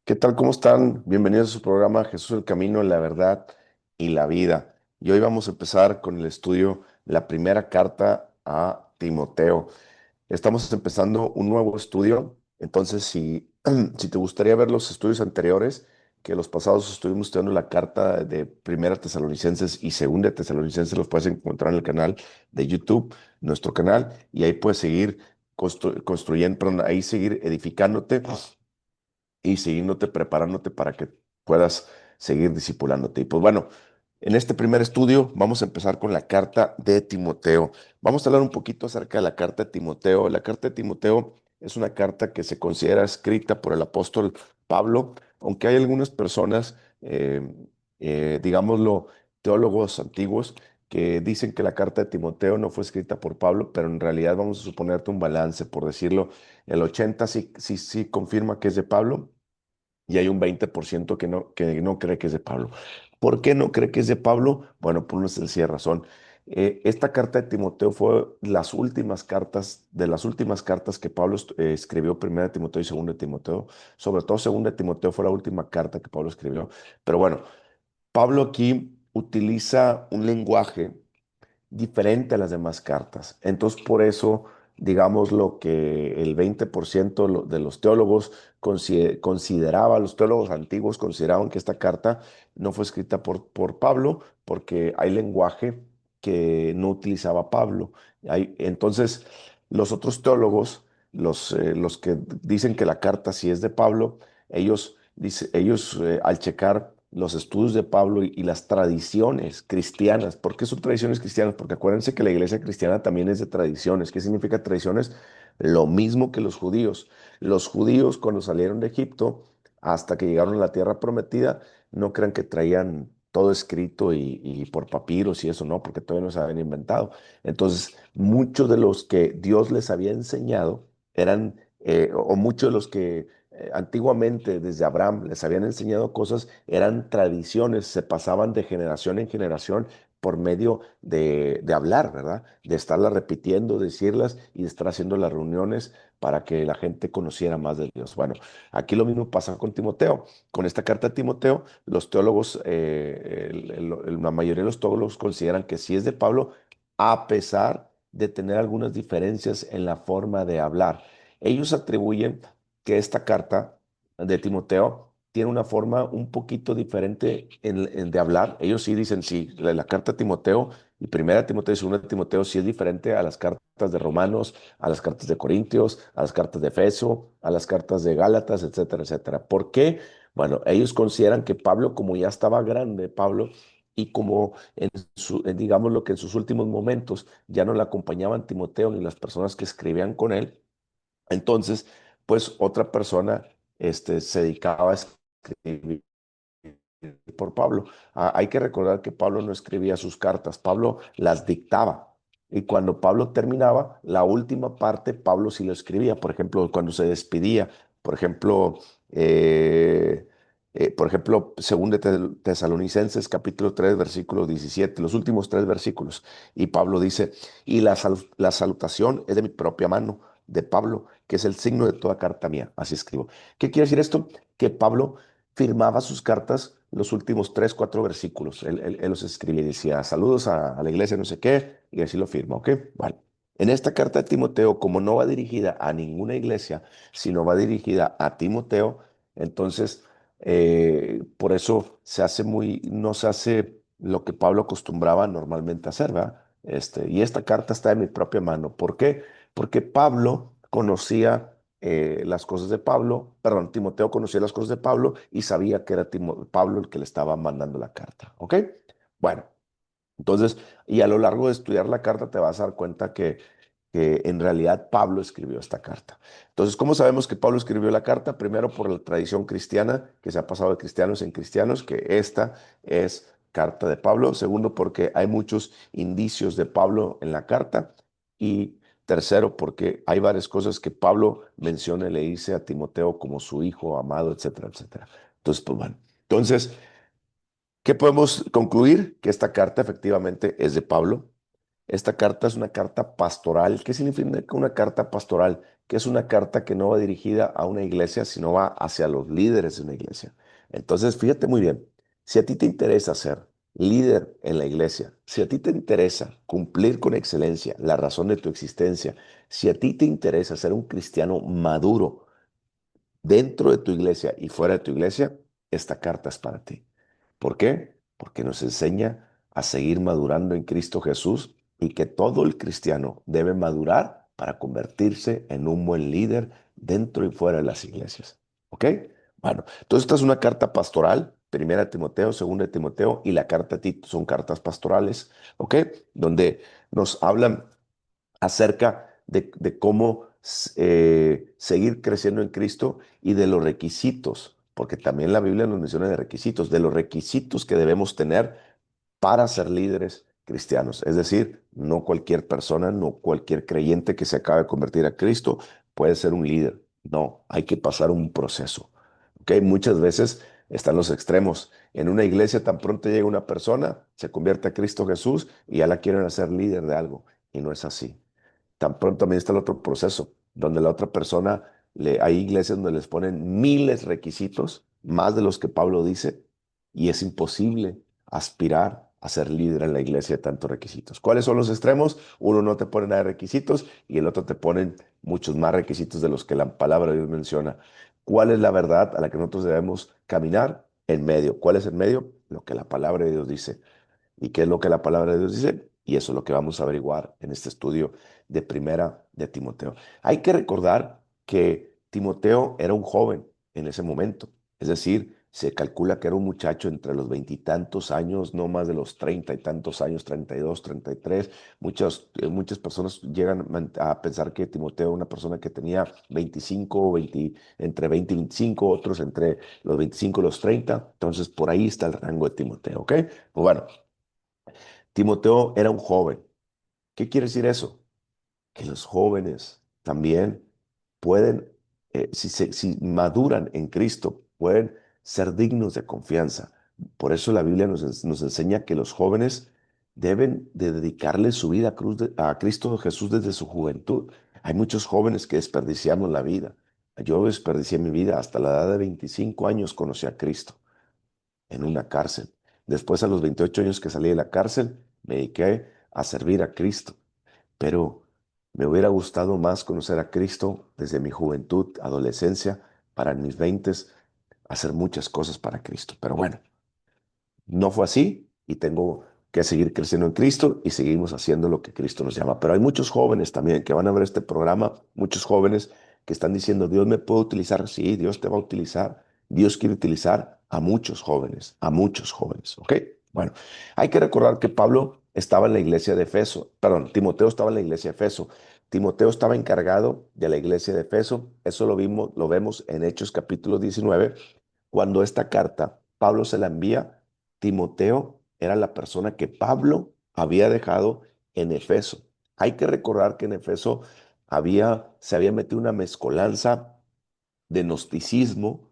¿Qué tal? ¿Cómo están? Bienvenidos a su programa Jesús el Camino, la Verdad y la Vida. Y hoy vamos a empezar con el estudio de la primera carta a Timoteo. Estamos empezando un nuevo estudio, entonces si te gustaría ver los estudios anteriores, que los pasados estuvimos estudiando la carta de Primera Tesalonicenses y Segunda Tesalonicenses, los puedes encontrar en el canal de YouTube, nuestro canal, y ahí puedes seguir construyendo, perdón, ahí seguir edificándote y siguiéndote, preparándote para que puedas seguir discipulándote. Y pues bueno, en este primer estudio vamos a empezar con la carta de Timoteo. Vamos a hablar un poquito acerca de la carta de Timoteo. La carta de Timoteo es una carta que se considera escrita por el apóstol Pablo, aunque hay algunas personas, digámoslo, teólogos antiguos, que dicen que la carta de Timoteo no fue escrita por Pablo, pero en realidad vamos a suponerte un balance, por decirlo, el 80 sí confirma que es de Pablo y hay un 20% que no cree que es de Pablo. ¿Por qué no cree que es de Pablo? Bueno, por una sencilla razón. Esta carta de Timoteo fue de las últimas cartas que Pablo escribió, primera de Timoteo y segunda de Timoteo. Sobre todo segunda de Timoteo fue la última carta que Pablo escribió. Pero bueno, Pablo aquí utiliza un lenguaje diferente a las demás cartas. Entonces, por eso, digamos lo que el 20% de los teólogos los teólogos antiguos consideraban que esta carta no fue escrita por Pablo, porque hay lenguaje que no utilizaba Pablo. Entonces, los otros teólogos, los que dicen que la carta sí es de Pablo, ellos al checar los estudios de Pablo y las tradiciones cristianas. ¿Por qué son tradiciones cristianas? Porque acuérdense que la iglesia cristiana también es de tradiciones. ¿Qué significa tradiciones? Lo mismo que los judíos. Los judíos cuando salieron de Egipto hasta que llegaron a la tierra prometida, no crean que traían todo escrito y por papiros y eso, no, porque todavía no se habían inventado. Entonces, muchos de los que Dios les había enseñado eran, o muchos de los que antiguamente desde Abraham les habían enseñado cosas, eran tradiciones, se pasaban de generación en generación por medio de hablar, ¿verdad? De estarlas repitiendo, decirlas y de estar haciendo las reuniones para que la gente conociera más de Dios. Bueno, aquí lo mismo pasa con Timoteo. Con esta carta de Timoteo, los teólogos, la mayoría de los teólogos consideran que sí es de Pablo, a pesar de tener algunas diferencias en la forma de hablar. Ellos atribuyen que esta carta de Timoteo tiene una forma un poquito diferente de hablar. Ellos sí dicen, sí, la carta de Timoteo y primera de Timoteo y segunda de Timoteo sí es diferente a las cartas de Romanos, a las cartas de Corintios, a las cartas de Efeso, a las cartas de Gálatas, etcétera, etcétera. ¿Por qué? Bueno, ellos consideran que Pablo, como ya estaba grande, Pablo, y como digamos lo que en sus últimos momentos ya no le acompañaban Timoteo ni las personas que escribían con él, entonces, pues otra persona se dedicaba a escribir por Pablo. Hay que recordar que Pablo no escribía sus cartas, Pablo las dictaba. Y cuando Pablo terminaba, la última parte, Pablo sí lo escribía. Por ejemplo, cuando se despedía, por ejemplo, según de Tesalonicenses, capítulo 3 versículo 17, los últimos tres versículos. Y Pablo dice, y la salutación es de mi propia mano, de Pablo, que es el signo de toda carta mía. Así escribo. ¿Qué quiere decir esto? Que Pablo firmaba sus cartas los últimos tres, cuatro versículos. Él los escribía y decía, saludos a la iglesia, no sé qué, y así lo firma, ¿ok? Vale. En esta carta de Timoteo, como no va dirigida a ninguna iglesia, sino va dirigida a Timoteo, entonces, por eso no se hace lo que Pablo acostumbraba normalmente hacer, ¿verdad? Y esta carta está en mi propia mano. ¿Por qué? Porque Pablo conocía las cosas de Pablo, perdón, Timoteo conocía las cosas de Pablo y sabía que era Pablo el que le estaba mandando la carta, ¿ok? Bueno, entonces, y a lo largo de estudiar la carta te vas a dar cuenta que en realidad Pablo escribió esta carta. Entonces, ¿cómo sabemos que Pablo escribió la carta? Primero, por la tradición cristiana, que se ha pasado de cristianos en cristianos, que esta es carta de Pablo. Segundo, porque hay muchos indicios de Pablo en la carta. Y tercero, porque hay varias cosas que Pablo menciona y le dice a Timoteo como su hijo amado, etcétera, etcétera. Entonces, pues bueno. Entonces, ¿qué podemos concluir? Que esta carta efectivamente es de Pablo. Esta carta es una carta pastoral. ¿Qué significa una carta pastoral? Que es una carta que no va dirigida a una iglesia, sino va hacia los líderes de una iglesia. Entonces, fíjate muy bien, si a ti te interesa ser líder en la iglesia, si a ti te interesa cumplir con excelencia la razón de tu existencia, si a ti te interesa ser un cristiano maduro dentro de tu iglesia y fuera de tu iglesia, esta carta es para ti. ¿Por qué? Porque nos enseña a seguir madurando en Cristo Jesús y que todo el cristiano debe madurar para convertirse en un buen líder dentro y fuera de las iglesias. ¿Ok? Bueno, entonces esta es una carta pastoral, primera de Timoteo, segunda de Timoteo y la carta a Tito son cartas pastorales, ¿ok? Donde nos hablan acerca de cómo seguir creciendo en Cristo y de los requisitos, porque también la Biblia nos menciona de los requisitos que debemos tener para ser líderes cristianos. Es decir, no cualquier persona, no cualquier creyente que se acabe de convertir a Cristo puede ser un líder. No, hay que pasar un proceso. ¿Ok? Muchas veces están los extremos. En una iglesia tan pronto llega una persona, se convierte a Cristo Jesús y ya la quieren hacer líder de algo. Y no es así. Tan pronto también está el otro proceso, donde la otra persona, hay iglesias donde les ponen miles requisitos, más de los que Pablo dice, y es imposible aspirar a ser líder en la iglesia de tantos requisitos. ¿Cuáles son los extremos? Uno no te pone nada de requisitos y el otro te ponen muchos más requisitos de los que la palabra de Dios menciona. ¿Cuál es la verdad a la que nosotros debemos caminar? En medio. ¿Cuál es el medio? Lo que la palabra de Dios dice. ¿Y qué es lo que la palabra de Dios dice? Y eso es lo que vamos a averiguar en este estudio de primera de Timoteo. Hay que recordar que Timoteo era un joven en ese momento. Es decir, se calcula que era un muchacho entre los veintitantos años, no más de los treinta y tantos años, 32, 33. Muchas personas llegan a pensar que Timoteo era una persona que tenía 25, 20, entre 20 y 25, otros entre los 25 y los 30. Entonces, por ahí está el rango de Timoteo, ¿ok? Pues bueno, Timoteo era un joven. ¿Qué quiere decir eso? Que los jóvenes también pueden, si maduran en Cristo, pueden ser dignos de confianza. Por eso la Biblia nos enseña que los jóvenes deben de dedicarle su vida a Cristo Jesús desde su juventud. Hay muchos jóvenes que desperdiciamos la vida. Yo desperdicié mi vida hasta la edad de 25 años conocí a Cristo en una cárcel. Después, a los 28 años que salí de la cárcel, me dediqué a servir a Cristo. Pero me hubiera gustado más conocer a Cristo desde mi juventud, adolescencia, para en mis veintes hacer muchas cosas para Cristo. Pero bueno, no fue así y tengo que seguir creciendo en Cristo y seguimos haciendo lo que Cristo nos llama. Pero hay muchos jóvenes también que van a ver este programa, muchos jóvenes que están diciendo, Dios me puede utilizar. Sí, Dios te va a utilizar. Dios quiere utilizar a muchos jóvenes, ¿ok? Bueno, hay que recordar que Pablo estaba en la iglesia de Efeso, perdón, Timoteo estaba en la iglesia de Efeso. Timoteo estaba encargado de la iglesia de Efeso. Eso lo vemos en Hechos capítulo 19, cuando esta carta Pablo se la envía. Timoteo era la persona que Pablo había dejado en Efeso. Hay que recordar que en Efeso se había metido una mezcolanza de gnosticismo,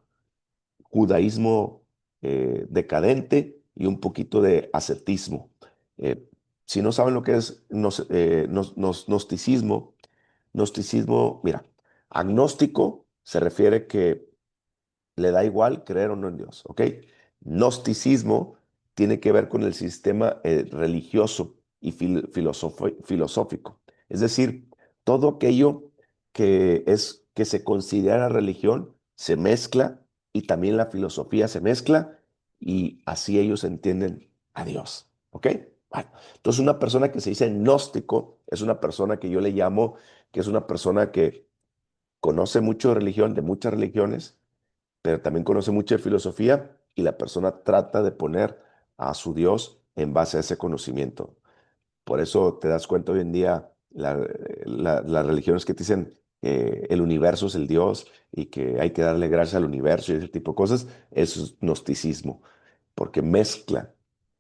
judaísmo decadente y un poquito de ascetismo. Eh, si no saben lo que es gnosticismo, gnosticismo, mira, agnóstico se refiere que le da igual creer o no en Dios, ¿ok? Gnosticismo tiene que ver con el sistema religioso y filosófico. Es decir, todo aquello que se considera religión se mezcla y también la filosofía se mezcla y así ellos entienden a Dios, ¿ok? Bueno, entonces una persona que se dice gnóstico es una persona que yo le llamo que es una persona que conoce mucho de religión, de muchas religiones, pero también conoce mucha filosofía y la persona trata de poner a su Dios en base a ese conocimiento. Por eso te das cuenta hoy en día las religiones que te dicen el universo es el Dios y que hay que darle gracias al universo y ese tipo de cosas, eso es gnosticismo, porque mezcla.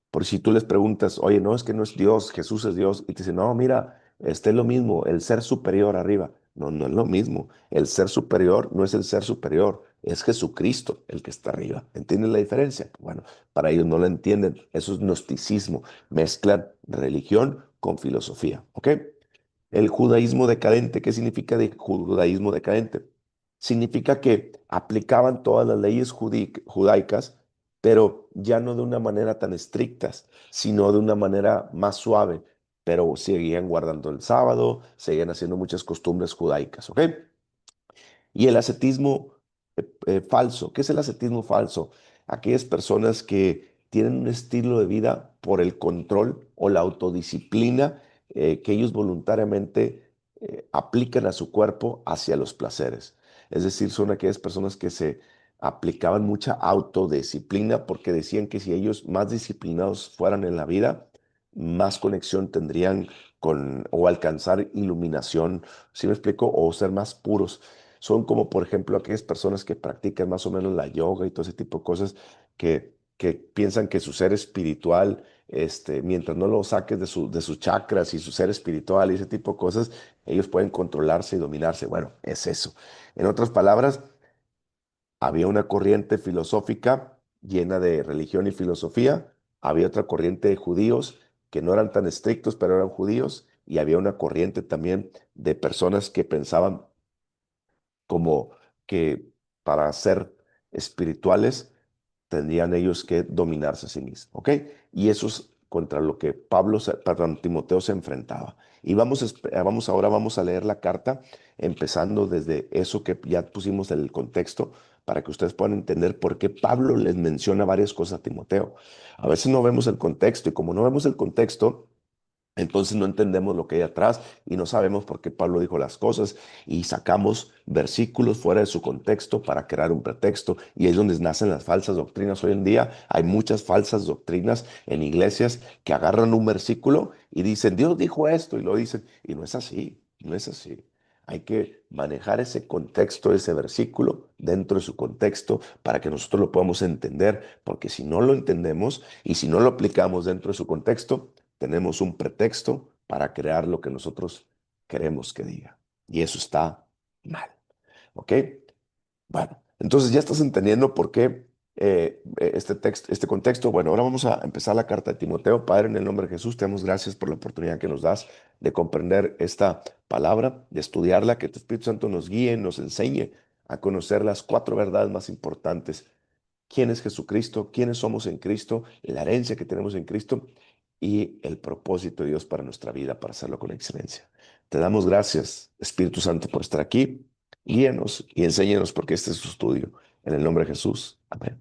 Por si tú les preguntas, oye, no, es que no es Dios, Jesús es Dios, y te dicen, no, mira, este es lo mismo, el ser superior arriba. No, no es lo mismo. El ser superior no es el ser superior, es Jesucristo el que está arriba. ¿Entienden la diferencia? Bueno, para ellos no lo entienden. Eso es gnosticismo. Mezclan religión con filosofía. ¿Ok? El judaísmo decadente, ¿qué significa de judaísmo decadente? Significa que aplicaban todas las leyes judaicas, pero ya no de una manera tan estrictas, sino de una manera más suave, pero seguían guardando el sábado, seguían haciendo muchas costumbres judaicas, ¿ok? Y el ascetismo falso. ¿Qué es el ascetismo falso? Aquellas personas que tienen un estilo de vida por el control o la autodisciplina que ellos voluntariamente aplican a su cuerpo hacia los placeres. Es decir, son aquellas personas que se aplicaban mucha autodisciplina porque decían que si ellos más disciplinados fueran en la vida, más conexión tendrían con o alcanzar iluminación, ¿sí me explico? O ser más puros. Son como, por ejemplo, aquellas personas que practican más o menos la yoga y todo ese tipo de cosas que piensan que su ser espiritual, mientras no lo saques de sus chakras y su ser espiritual y ese tipo de cosas, ellos pueden controlarse y dominarse. Bueno, es eso. En otras palabras, había una corriente filosófica llena de religión y filosofía, había otra corriente de judíos que no eran tan estrictos, pero eran judíos, y había una corriente también de personas que pensaban como que para ser espirituales tendrían ellos que dominarse a sí mismos, ¿ok? Y eso es contra lo que perdón, Timoteo se enfrentaba. Y ahora vamos a leer la carta, empezando desde eso que ya pusimos en el contexto, para que ustedes puedan entender por qué Pablo les menciona varias cosas a Timoteo. A veces no vemos el contexto, y como no vemos el contexto, entonces no entendemos lo que hay atrás y no sabemos por qué Pablo dijo las cosas y sacamos versículos fuera de su contexto para crear un pretexto y es donde nacen las falsas doctrinas. Hoy en día hay muchas falsas doctrinas en iglesias que agarran un versículo y dicen, Dios dijo esto y lo dicen y no es así, no es así. Hay que manejar ese contexto, ese versículo dentro de su contexto para que nosotros lo podamos entender, porque si no lo entendemos y si no lo aplicamos dentro de su contexto, tenemos un pretexto para crear lo que nosotros queremos que diga. Y eso está mal. ¿Ok? Bueno, entonces ya estás entendiendo por qué este texto, este contexto. Bueno, ahora vamos a empezar la carta de Timoteo. Padre, en el nombre de Jesús, te damos gracias por la oportunidad que nos das de comprender esta palabra, de estudiarla, que tu Espíritu Santo nos guíe, nos enseñe a conocer las cuatro verdades más importantes: quién es Jesucristo, quiénes somos en Cristo, la herencia que tenemos en Cristo y el propósito de Dios para nuestra vida, para hacerlo con excelencia. Te damos gracias, Espíritu Santo, por estar aquí. Guíanos y enséñanos porque este es su estudio. En el nombre de Jesús. Amén.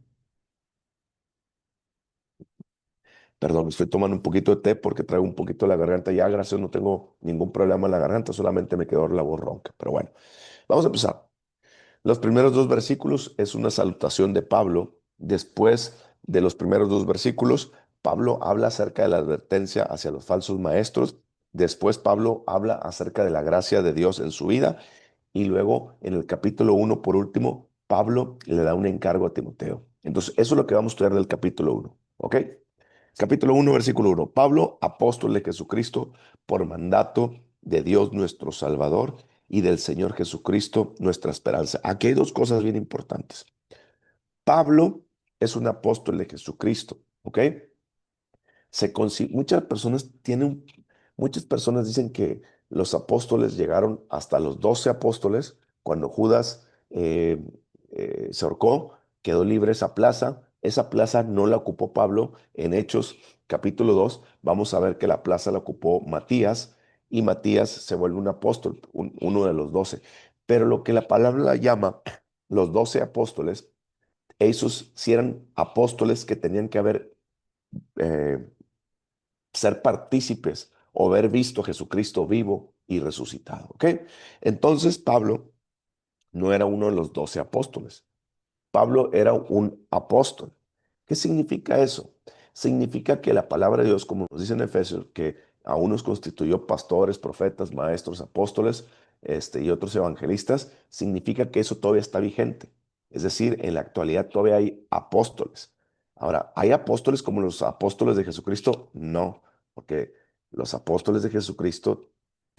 Perdón, estoy tomando un poquito de té porque traigo un poquito la garganta ya. Gracias, no tengo ningún problema en la garganta, solamente me quedó la voz ronca. Pero bueno, vamos a empezar. Los primeros dos versículos es una salutación de Pablo. Después de los primeros dos versículos, Pablo habla acerca de la advertencia hacia los falsos maestros. Después Pablo habla acerca de la gracia de Dios en su vida. Y luego en el capítulo uno, por último, Pablo le da un encargo a Timoteo. Entonces, eso es lo que vamos a estudiar del capítulo uno. ¿Ok? Capítulo uno, versículo uno. Pablo, apóstol de Jesucristo, por mandato de Dios nuestro Salvador y del Señor Jesucristo, nuestra esperanza. Aquí hay dos cosas bien importantes. Pablo es un apóstol de Jesucristo, ¿ok? Muchas personas muchas personas dicen que los apóstoles llegaron hasta los 12 apóstoles cuando Judas se ahorcó, quedó libre esa plaza. Esa plaza no la ocupó Pablo. En Hechos capítulo 2 vamos a ver que la plaza la ocupó Matías y Matías se vuelve un apóstol, uno de los 12. Pero lo que la palabra llama los 12 apóstoles, esos sí eran apóstoles que tenían que haber eh, ser partícipes o haber visto a Jesucristo vivo y resucitado. ¿Ok? Entonces Pablo no era uno de los 12 apóstoles. Pablo era un apóstol. ¿Qué significa eso? Significa que la palabra de Dios, como nos dice en Efesios, que a unos constituyó pastores, profetas, maestros, apóstoles, y otros evangelistas, significa que eso todavía está vigente. Es decir, en la actualidad todavía hay apóstoles. Ahora, ¿hay apóstoles como los apóstoles de Jesucristo? No, porque los apóstoles de Jesucristo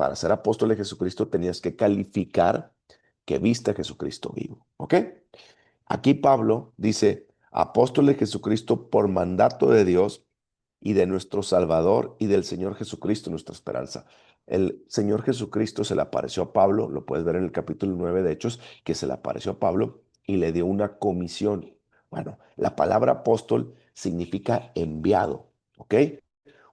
para ser apóstol de Jesucristo tenías que calificar que viste a Jesucristo vivo. ¿Ok? Aquí Pablo dice, apóstol de Jesucristo por mandato de Dios y de nuestro Salvador y del Señor Jesucristo, nuestra esperanza. El Señor Jesucristo se le apareció a Pablo, lo puedes ver en el capítulo 9 de Hechos, que se le apareció a Pablo y le dio una comisión. Bueno, la palabra apóstol significa enviado, ¿ok?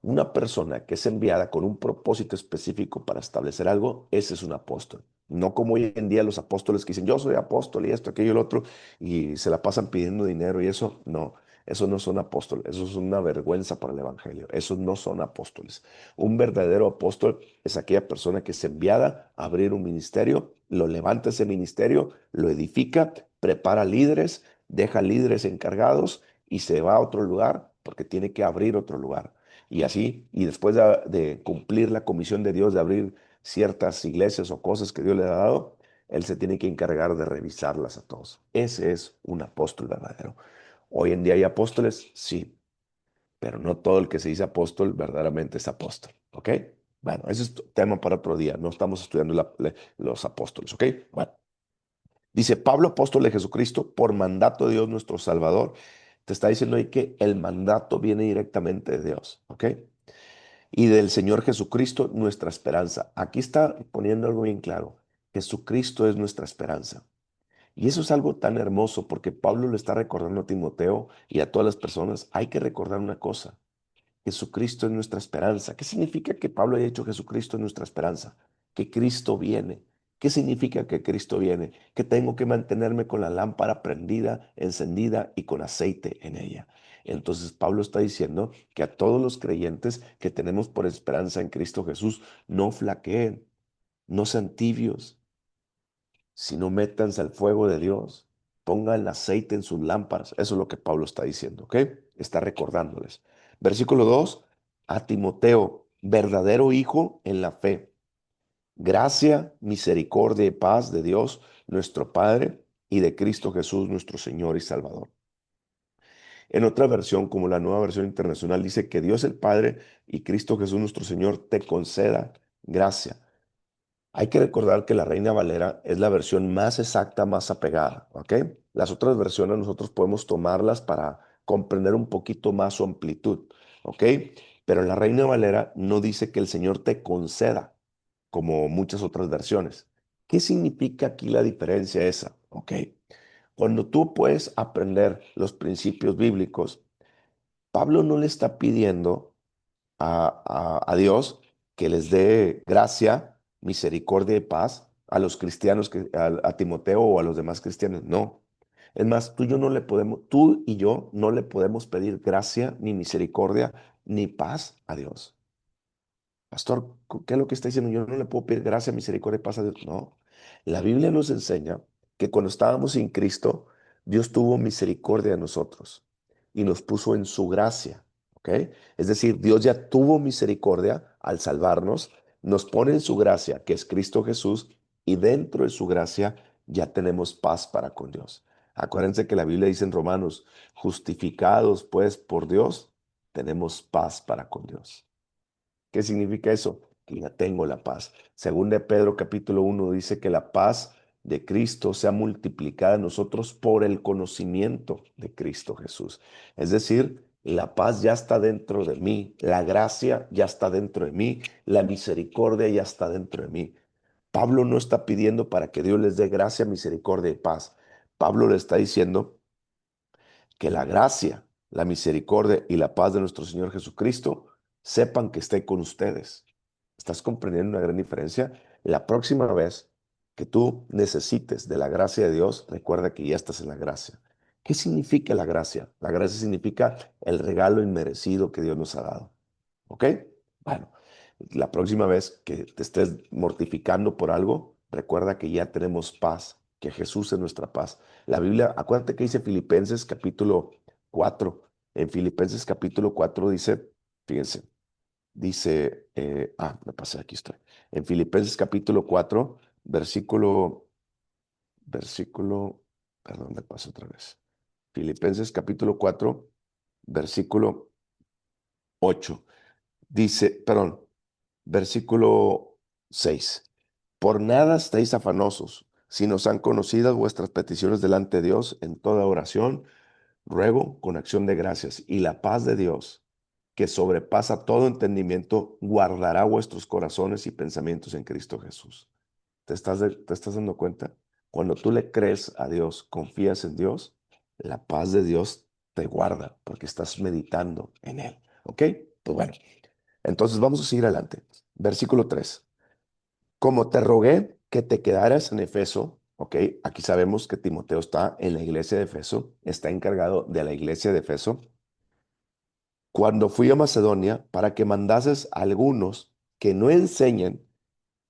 Una persona que es enviada con un propósito específico para establecer algo, ese es un apóstol. No como hoy en día los apóstoles que dicen, yo soy apóstol y esto, aquello y lo otro, y se la pasan pidiendo dinero y eso, no, esos no son apóstoles, eso es una vergüenza para el evangelio, esos no son apóstoles. Un verdadero apóstol es aquella persona que es enviada a abrir un ministerio, lo levanta ese ministerio, lo edifica, prepara líderes, deja líderes encargados y se va a otro lugar porque tiene que abrir otro lugar. Y así, y después de cumplir la comisión de Dios de abrir ciertas iglesias o cosas que Dios le ha dado, Él se tiene que encargar de revisarlas a todos. Ese es un apóstol verdadero. Hoy en día hay apóstoles, sí, pero no todo el que se dice apóstol verdaderamente es apóstol, ¿ok? Bueno, ese es tema para otro día. No estamos estudiando los apóstoles, ¿ok? Bueno, dice Pablo, apóstol de Jesucristo, por mandato de Dios nuestro Salvador. Te está diciendo ahí que el mandato viene directamente de Dios, ¿ok? Y del Señor Jesucristo, nuestra esperanza. Aquí está poniendo algo bien claro. Jesucristo es nuestra esperanza. Y eso es algo tan hermoso porque Pablo le está recordando a Timoteo y a todas las personas. Hay que recordar una cosa. Jesucristo es nuestra esperanza. ¿Qué significa que Pablo haya dicho Jesucristo es nuestra esperanza? Que Cristo viene. ¿Qué significa que Cristo viene? Que tengo que mantenerme con la lámpara prendida, encendida y con aceite en ella. Entonces Pablo está diciendo que a todos los creyentes que tenemos por esperanza en Cristo Jesús, no flaqueen, no sean tibios, sino métanse al fuego de Dios, pongan aceite en sus lámparas. Eso es lo que Pablo está diciendo, ¿ok? Está recordándoles. Versículo 2, a Timoteo, verdadero hijo en la fe. Gracia, misericordia y paz de Dios, nuestro Padre, y de Cristo Jesús, nuestro Señor y Salvador. En otra versión, como la Nueva Versión Internacional, dice que Dios el Padre y Cristo Jesús, nuestro Señor, te conceda gracia. Hay que recordar que la Reina Valera es la versión más exacta, más apegada, ¿ok? Las otras versiones nosotros podemos tomarlas para comprender un poquito más su amplitud, ¿ok? Pero la Reina Valera no dice que el Señor te conceda, como muchas otras versiones. ¿Qué significa aquí la diferencia esa? ¿Ok? Cuando tú puedes aprender los principios bíblicos, Pablo no le está pidiendo a Dios que les dé gracia, misericordia y paz a los cristianos, a Timoteo o a los demás cristianos. No. Es más, tú y yo no le podemos pedir gracia, ni misericordia, ni paz a Dios. Pastor, ¿qué es lo que está diciendo? Yo no le puedo pedir gracia, misericordia y paz a Dios. No. La Biblia nos enseña que cuando estábamos sin Cristo, Dios tuvo misericordia de nosotros y nos puso en su gracia. ¿Ok? Es decir, Dios ya tuvo misericordia al salvarnos, nos pone en su gracia, que es Cristo Jesús, y dentro de su gracia ya tenemos paz para con Dios. Acuérdense que la Biblia dice en Romanos, justificados pues por Dios, tenemos paz para con Dios. ¿Qué significa eso? Que ya tengo la paz. Según de Pedro capítulo 1 dice que la paz de Cristo sea multiplicada en nosotros por el conocimiento de Cristo Jesús. Es decir, la paz ya está dentro de mí, la gracia ya está dentro de mí, la misericordia ya está dentro de mí. Pablo no está pidiendo para que Dios les dé gracia, misericordia y paz. Pablo le está diciendo que la gracia, la misericordia y la paz de nuestro Señor Jesucristo sepan que esté con ustedes. ¿Estás comprendiendo una gran diferencia? La próxima vez que tú necesites de la gracia de Dios, recuerda que ya estás en la gracia. ¿Qué significa la gracia? La gracia significa el regalo inmerecido que Dios nos ha dado. ¿Ok? Bueno, la próxima vez que te estés mortificando por algo, recuerda que ya tenemos paz, que Jesús es nuestra paz. La Biblia, acuérdate que dice Filipenses capítulo 4. En Filipenses capítulo 4 dice, fíjense, dice, me pasé, aquí estoy. En Filipenses capítulo 4, versículo, perdón, me pasé otra vez. Filipenses capítulo 4, versículo 8. Dice, perdón, versículo 6. Por nada estéis afanosos, sino sean conocidas vuestras peticiones delante de Dios en toda oración, ruego con acción de gracias. Y la paz de Dios, que sobrepasa todo entendimiento, guardará vuestros corazones y pensamientos en Cristo Jesús. ¿Te estás dando cuenta? Cuando tú le crees a Dios, confías en Dios, la paz de Dios te guarda porque estás meditando en Él. ¿Ok? Pues bueno, entonces vamos a seguir adelante. Versículo 3. Como te rogué que te quedaras en Efeso, ¿ok? Aquí sabemos que Timoteo está en la iglesia de Efeso, está encargado de la iglesia de Efeso. Cuando fui a Macedonia, para que mandases a algunos que no enseñen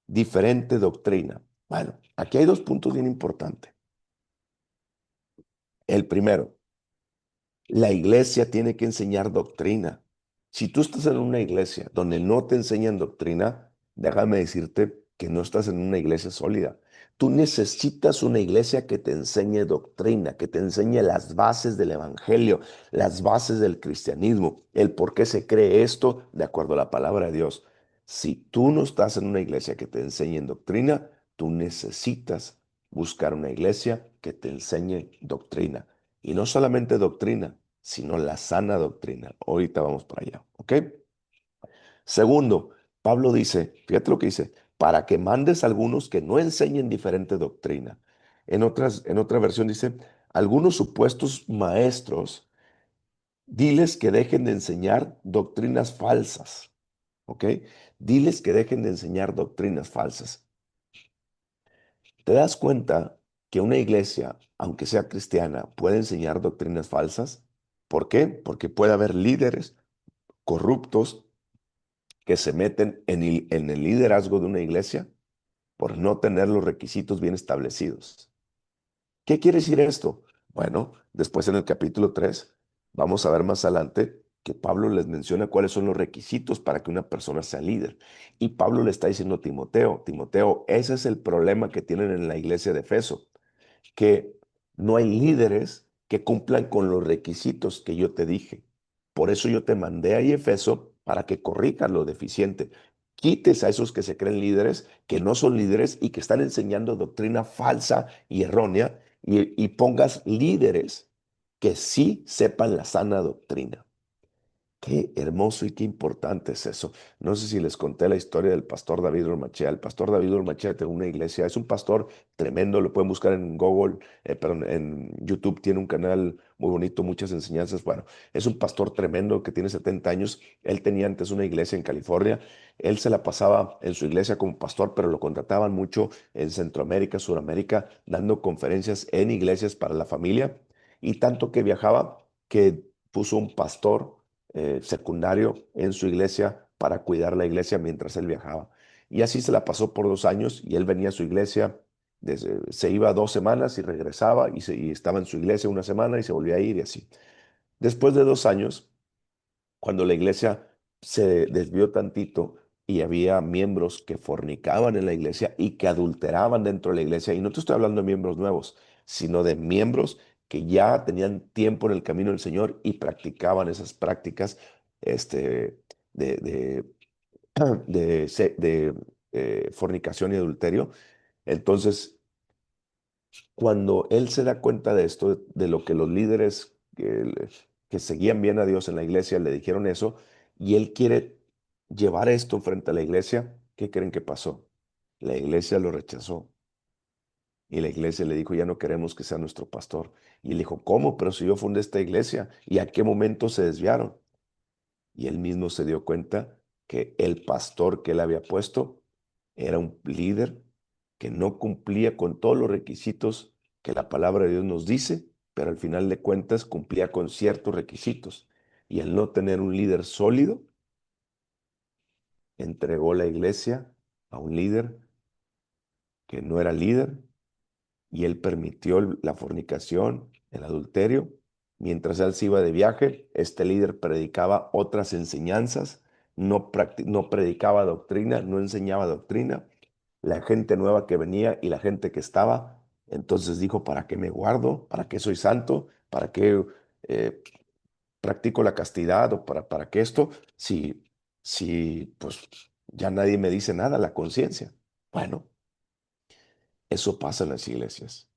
diferente doctrina. Bueno, aquí hay dos puntos bien importantes. El primero, la iglesia tiene que enseñar doctrina. Si tú estás en una iglesia donde no te enseñan doctrina, déjame decirte que no estás en una iglesia sólida. Tú necesitas una iglesia que te enseñe doctrina, que te enseñe las bases del evangelio, las bases del cristianismo, el por qué se cree esto de acuerdo a la palabra de Dios. Si tú no estás en una iglesia que te enseñe doctrina, tú necesitas buscar una iglesia que te enseñe doctrina. Y no solamente doctrina, sino la sana doctrina. Ahorita vamos para allá, ¿ok? Segundo, Pablo dice, fíjate lo que dice, para que mandes a algunos que no enseñen diferente doctrina. En otra versión dice, algunos supuestos maestros, diles que dejen de enseñar doctrinas falsas, ¿ok? Diles que dejen de enseñar doctrinas falsas. ¿Te das cuenta que una iglesia, aunque sea cristiana, puede enseñar doctrinas falsas? ¿Por qué? Porque puede haber líderes corruptos que se meten en el liderazgo de una iglesia por no tener los requisitos bien establecidos. ¿Qué quiere decir esto? Bueno, después en el capítulo 3 vamos a ver más adelante que Pablo les menciona cuáles son los requisitos para que una persona sea líder. Y Pablo le está diciendo a Timoteo, Timoteo, ese es el problema que tienen en la iglesia de Efeso, que no hay líderes que cumplan con los requisitos que yo te dije. Por eso yo te mandé a Efeso para que corrijas lo deficiente. Quites a esos que se creen líderes, que no son líderes y que están enseñando doctrina falsa y errónea, y pongas líderes que sí sepan la sana doctrina. Qué hermoso y qué importante es eso. No sé si les conté la historia del pastor David Ormachea. El pastor David Ormachea tiene una iglesia, es un pastor tremendo, lo pueden buscar en Google, perdón, en YouTube tiene un canal muy bonito, muchas enseñanzas. Bueno, es un pastor tremendo que tiene 70 años. Él tenía antes una iglesia en California. Él se la pasaba en su iglesia como pastor, pero lo contrataban mucho en Centroamérica, Suramérica, dando conferencias en iglesias para la familia. Y tanto que viajaba que puso un pastor secundario en su iglesia para cuidar la iglesia mientras él viajaba. Y así se la pasó por 2 años y él venía a su iglesia, se iba 2 semanas y regresaba y estaba en su iglesia una semana y se volvía a ir y así. Después de 2 años, cuando la iglesia se desvió tantito y había miembros que fornicaban en la iglesia y que adulteraban dentro de la iglesia, y no te estoy hablando de miembros nuevos, sino de miembros que ya tenían tiempo en el camino del Señor y practicaban esas prácticas este, de, de, de fornicación y adulterio. Entonces, cuando él se da cuenta de esto, de lo que los líderes que seguían bien a Dios en la iglesia le dijeron eso, y él quiere llevar esto frente a la iglesia, ¿qué creen que pasó? La iglesia lo rechazó y la iglesia le dijo, ya no queremos que sea nuestro pastor. Y él dijo, ¿cómo? Pero si yo fundé esta iglesia, ¿y a qué momento se desviaron? Y él mismo se dio cuenta que el pastor que él había puesto era un líder que no cumplía con todos los requisitos que la palabra de Dios nos dice, pero al final de cuentas cumplía con ciertos requisitos. Y al no tener un líder sólido, entregó la iglesia a un líder que no era líder y él permitió la fornicación, el adulterio. Mientras él se iba de viaje, este líder predicaba otras enseñanzas, no predicaba doctrina, no enseñaba doctrina. La gente nueva que venía y la gente que estaba, entonces dijo, ¿para qué me guardo? ¿Para qué soy santo? ¿Para qué eh, practico la castidad? ¿O para qué esto? Si, pues Ya nadie me dice nada, la conciencia. Bueno, eso pasa en las iglesias.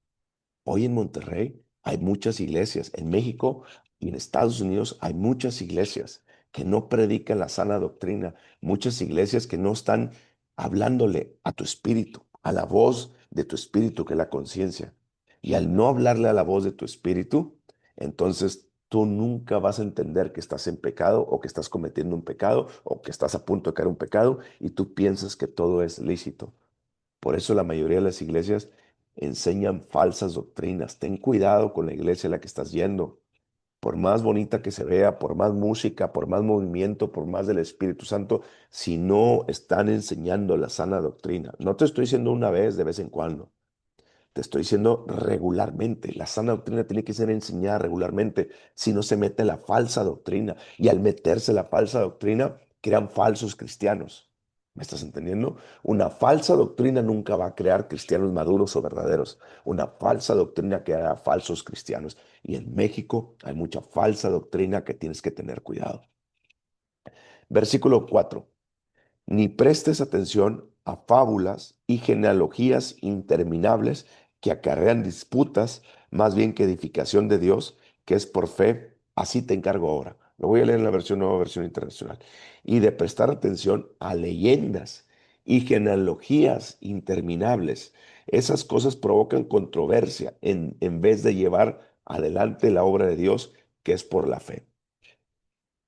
Hoy en Monterrey hay muchas iglesias, en México y en Estados Unidos hay muchas iglesias que no predican la sana doctrina, muchas iglesias que no están hablándole a tu espíritu, a la voz de tu espíritu, que es la conciencia. Y al no hablarle a la voz de tu espíritu, entonces tú nunca vas a entender que estás en pecado o que estás cometiendo un pecado o que estás a punto de caer en un pecado y tú piensas que todo es lícito. Por eso la mayoría de las iglesias enseñan falsas doctrinas. Ten cuidado con la iglesia a la que estás yendo. Por más bonita que se vea, por más música, por más movimiento, por más del Espíritu Santo, si no están enseñando la sana doctrina. No te estoy diciendo una vez, de vez en cuando. Te estoy diciendo regularmente. La sana doctrina tiene que ser enseñada regularmente. Si no se mete la falsa doctrina. Y al meterse la falsa doctrina, crean falsos cristianos. ¿Me estás entendiendo? Una falsa doctrina nunca va a crear cristianos maduros o verdaderos. Una falsa doctrina creará falsos cristianos. Y en México hay mucha falsa doctrina que tienes que tener cuidado. Versículo 4: ni prestes atención a fábulas y genealogías interminables que acarrean disputas, más bien que edificación de Dios, que es por fe. Así te encargo ahora. Lo voy a leer en la versión nueva, versión internacional. Y de prestar atención a leyendas y genealogías interminables. Esas cosas provocan controversia en vez de llevar adelante la obra de Dios, que es por la fe.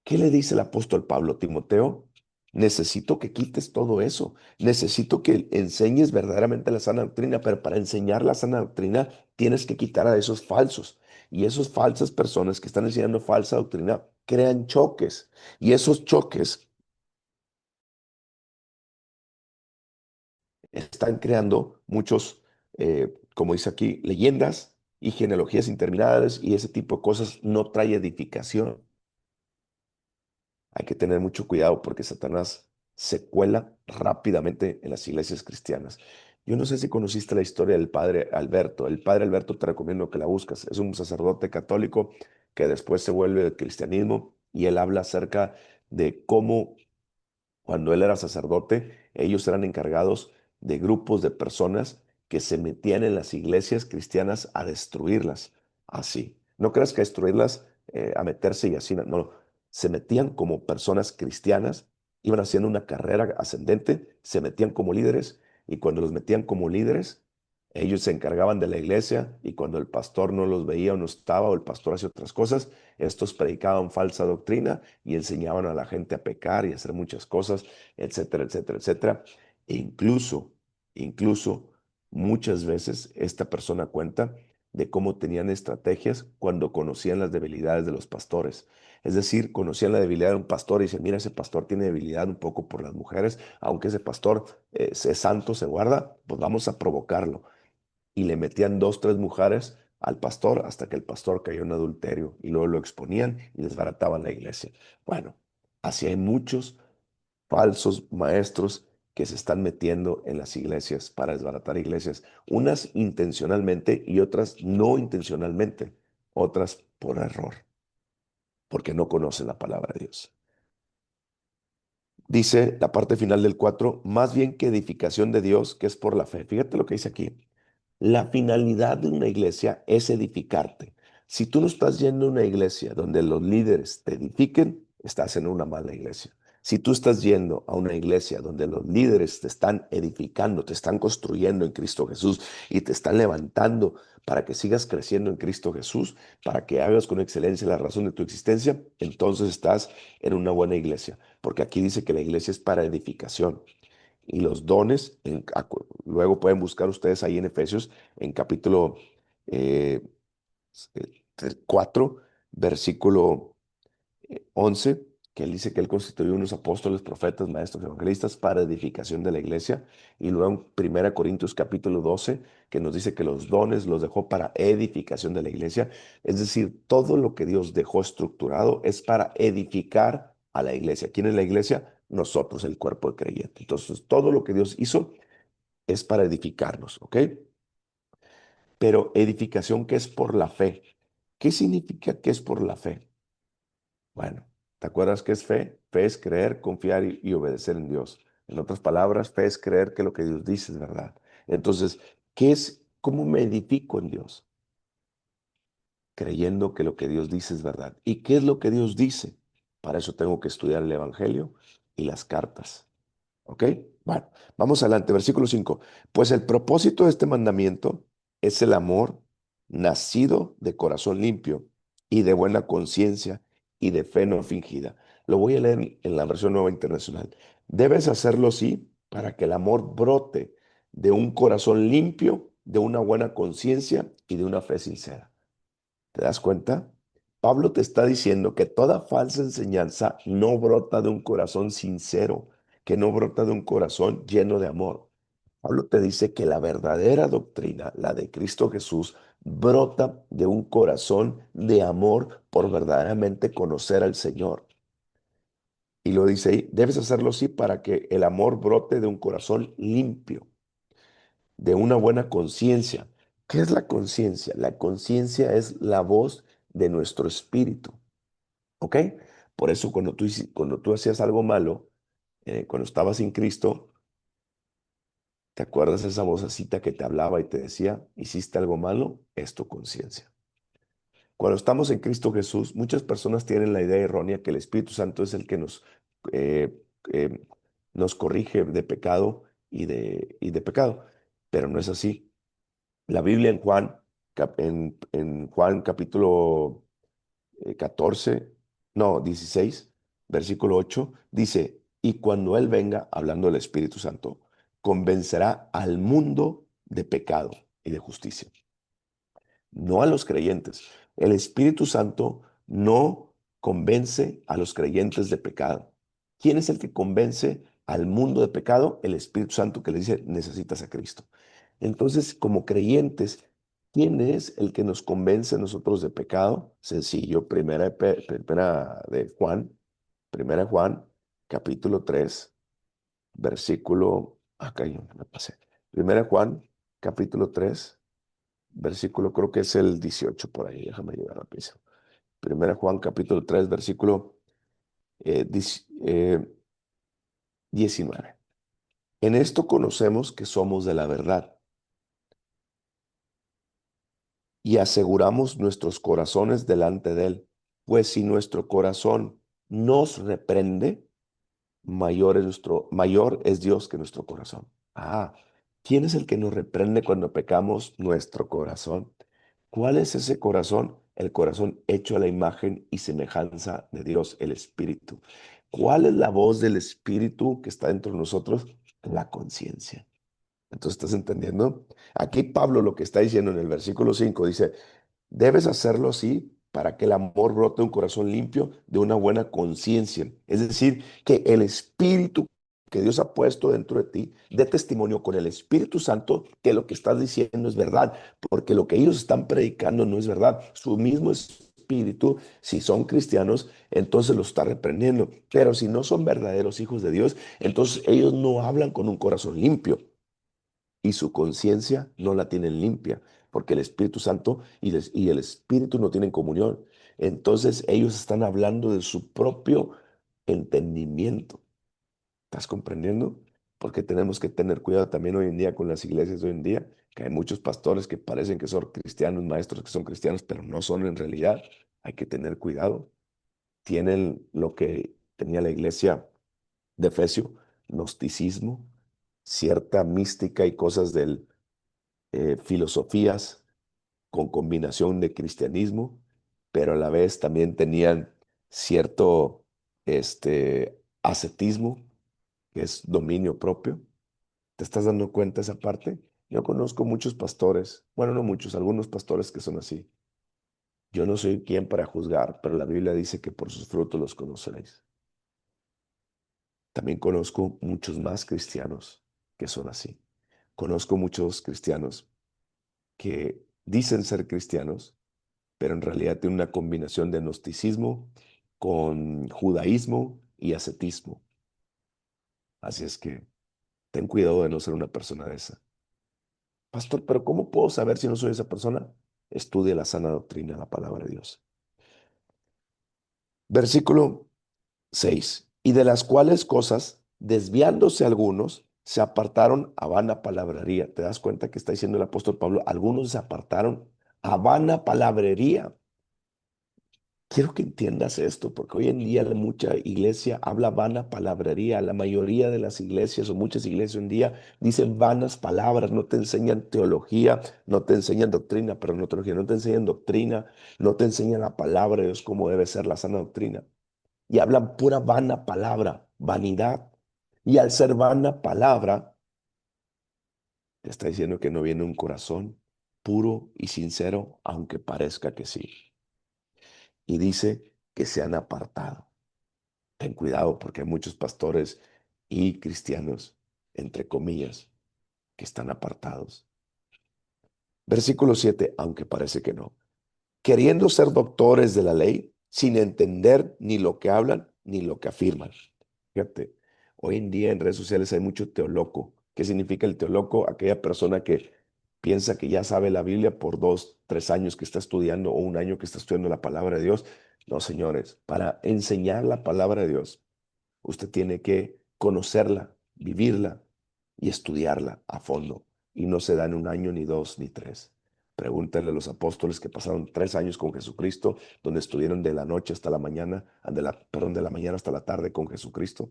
¿Qué le dice el apóstol Pablo a Timoteo? Necesito que quites todo eso. Necesito que enseñes verdaderamente la sana doctrina, pero para enseñar la sana doctrina tienes que quitar a esos falsos. Y esas falsas personas que están enseñando falsa doctrina crean choques. Y esos choques están creando muchos, como dice aquí, leyendas y genealogías interminables, y ese tipo de cosas no trae edificación. Hay que tener mucho cuidado porque Satanás se cuela rápidamente en las iglesias cristianas. Yo no sé si conociste la historia del padre Alberto. El padre Alberto, te recomiendo que la buscas. Es un sacerdote católico que después se vuelve del cristianismo, y él habla acerca de cómo cuando él era sacerdote, ellos eran encargados de grupos de personas que se metían en las iglesias cristianas a destruirlas. Así. No creas que a destruirlas, a meterse y así. No, no. Se metían como personas cristianas, iban haciendo una carrera ascendente, se metían como líderes, y cuando los metían como líderes, ellos se encargaban de la iglesia, y cuando el pastor no los veía o no estaba, o el pastor hacía otras cosas, estos predicaban falsa doctrina y enseñaban a la gente a pecar y a hacer muchas cosas, etcétera, etcétera, etcétera. E incluso muchas veces esta persona cuenta de cómo tenían estrategias cuando conocían las debilidades de los pastores. Es decir, conocían la debilidad de un pastor y dicen, mira, ese pastor tiene debilidad un poco por las mujeres, aunque ese pastor es santo, se guarda, pues vamos a provocarlo, y le metían dos, tres mujeres al pastor hasta que el pastor cayó en adulterio, y luego lo exponían y desbarataban la iglesia. Bueno, así hay muchos falsos maestros que se están metiendo en las iglesias para desbaratar iglesias, unas intencionalmente y otras no intencionalmente, otras por error, porque no conocen la palabra de Dios. Dice la parte final del 4: más bien que edificación de Dios, que es por la fe. Fíjate lo que dice aquí. La finalidad de una iglesia es edificarte. Si tú no estás yendo a una iglesia donde los líderes te edifiquen, estás en una mala iglesia. Si tú estás yendo a una iglesia donde los líderes te están edificando, te están construyendo en Cristo Jesús y te están levantando para que sigas creciendo en Cristo Jesús, para que hagas con excelencia la razón de tu existencia, entonces estás en una buena iglesia, porque aquí dice que la iglesia es para edificación. Y los dones, luego pueden buscar ustedes ahí en Efesios, en capítulo eh, 4, versículo 11, que él dice que él constituyó unos apóstoles, profetas, maestros, evangelistas para edificación de la iglesia. Y luego en 1 Corintios capítulo 12, que nos dice que los dones los dejó para edificación de la iglesia. Es decir, todo lo que Dios dejó estructurado es para edificar a la iglesia. ¿Quién es la iglesia? Nosotros, el cuerpo de creyente. Entonces, todo lo que Dios hizo es para edificarnos, ¿ok? Pero edificación que es por la fe. ¿Qué significa que es por la fe? Bueno, ¿te acuerdas qué es fe? Fe es creer, confiar y obedecer en Dios. En otras palabras, fe es creer que lo que Dios dice es verdad. Entonces, cómo me edifico en Dios? Creyendo que lo que Dios dice es verdad. ¿Y qué es lo que Dios dice? Para eso tengo que estudiar el Evangelio y las cartas. ¿Ok? Bueno, vamos adelante, versículo 5. Pues el propósito de este mandamiento es el amor nacido de corazón limpio y de buena conciencia y de fe no fingida. Lo voy a leer en la versión nueva internacional. Debes hacerlo así para que el amor brote de un corazón limpio, de una buena conciencia y de una fe sincera. ¿Te das cuenta? Pablo te está diciendo que toda falsa enseñanza no brota de un corazón sincero, que no brota de un corazón lleno de amor. Pablo te dice que la verdadera doctrina, la de Cristo Jesús, brota de un corazón de amor por verdaderamente conocer al Señor. Y lo dice ahí, debes hacerlo así para que el amor brote de un corazón limpio, de una buena conciencia. ¿Qué es la conciencia? La conciencia es la voz de nuestro espíritu, ¿ok? Por eso cuando tú hacías algo malo, cuando estabas sin Cristo, ¿te acuerdas esa vocecita que te hablaba y te decía, hiciste algo malo? Es tu conciencia. Cuando estamos en Cristo Jesús, muchas personas tienen la idea errónea que el Espíritu Santo es el que eh, eh, nos corrige de pecado y de pecado, pero no es así. La Biblia en Juan, en Juan capítulo 14, no, 16, versículo 8, dice, y cuando Él venga, hablando del Espíritu Santo, convencerá al mundo de pecado y de justicia, no a los creyentes. El Espíritu Santo no convence a los creyentes de pecado. ¿Quién es el que convence al mundo de pecado? El Espíritu Santo que le dice, necesitas a Cristo. Entonces, como creyentes, ¿quién es el que nos convence a nosotros de pecado? Sencillo, primera de Juan, capítulo 3, versículo, acá yo me pasé. Primera de Juan, capítulo 3, versículo, creo que es el 18 por ahí, déjame llegar a piso. Primera Juan, capítulo 3, versículo 19. En esto conocemos que somos de la verdad y aseguramos nuestros corazones delante de Él. Pues si nuestro corazón nos reprende, mayor es Dios que nuestro corazón. Ah, ¿quién es el que nos reprende cuando pecamos? Nuestro corazón. ¿Cuál es ese corazón? El corazón hecho a la imagen y semejanza de Dios, el Espíritu. ¿Cuál es la voz del Espíritu que está dentro de nosotros? La conciencia. Entonces, ¿estás entendiendo? Aquí Pablo lo que está diciendo en el versículo 5 dice, debes hacerlo así para que el amor brote de un corazón limpio, de una buena conciencia. Es decir, que el Espíritu que Dios ha puesto dentro de ti dé testimonio con el Espíritu Santo que lo que estás diciendo es verdad, porque lo que ellos están predicando no es verdad. Su mismo Espíritu, si son cristianos, entonces los está reprendiendo. Pero si no son verdaderos hijos de Dios, entonces ellos no hablan con un corazón limpio y su conciencia no la tienen limpia, porque el Espíritu Santo y el Espíritu no tienen comunión. Entonces ellos están hablando de su propio entendimiento. ¿Estás comprendiendo? Porque tenemos que tener cuidado también hoy en día con las iglesias de hoy en día, que hay muchos pastores que parecen que son cristianos, maestros que son cristianos, pero no son en realidad. Hay que tener cuidado. Tienen lo que tenía la iglesia de Efesio, gnosticismo, cierta mística y cosas del filosofías con combinación de cristianismo, pero a la vez también tenían cierto ascetismo, que es dominio propio. ¿Te estás dando cuenta de esa parte? Yo conozco muchos pastores, bueno, no muchos, algunos pastores que son así. Yo no soy quien para juzgar, pero la Biblia dice que por sus frutos los conoceréis. También conozco muchos más cristianos que son así. Conozco muchos cristianos que dicen ser cristianos, pero en realidad tiene una combinación de gnosticismo con judaísmo y ascetismo. Así es que ten cuidado de no ser una persona de esa. Pastor, pero ¿cómo puedo saber si no soy esa persona? Estudia la sana doctrina, la palabra de Dios. Versículo 6. Y de las cuales cosas Desviándose algunos, se apartaron a vana palabrería. ¿Te das cuenta que está diciendo el apóstol Pablo? Algunos se apartaron a vana palabrería. Quiero que entiendas esto, porque hoy en día mucha iglesia habla vana palabrería. La mayoría de las iglesias o muchas iglesias hoy en día dicen vanas palabras, no te enseñan teología, no te enseñan doctrina, pero no teología, no te enseñan doctrina, no te enseñan la palabra de Dios como debe ser la sana doctrina. Y hablan pura vana palabra, vanidad. Y al ser vana palabra, te está diciendo que no viene un corazón puro y sincero, aunque parezca que sí. Y dice que se han apartado. Ten cuidado porque hay muchos pastores y cristianos, entre comillas, que están apartados. Versículo 7, aunque parece que no. Queriendo ser doctores de la ley, sin entender ni lo que hablan ni lo que afirman. Fíjate, hoy en día en redes sociales hay mucho teoloco. ¿Qué significa el teoloco? Aquella persona que piensa que ya sabe la Biblia por 2, 3 años que está estudiando o un año que está estudiando la palabra de Dios. No, señores, para enseñar la palabra de Dios usted tiene que conocerla, vivirla y estudiarla a fondo. Y no se da en un año, ni dos, ni tres. Pregúntale a los apóstoles que pasaron 3 años con Jesucristo, donde estuvieron de la noche hasta la mañana, perdón, de la mañana hasta la tarde con Jesucristo.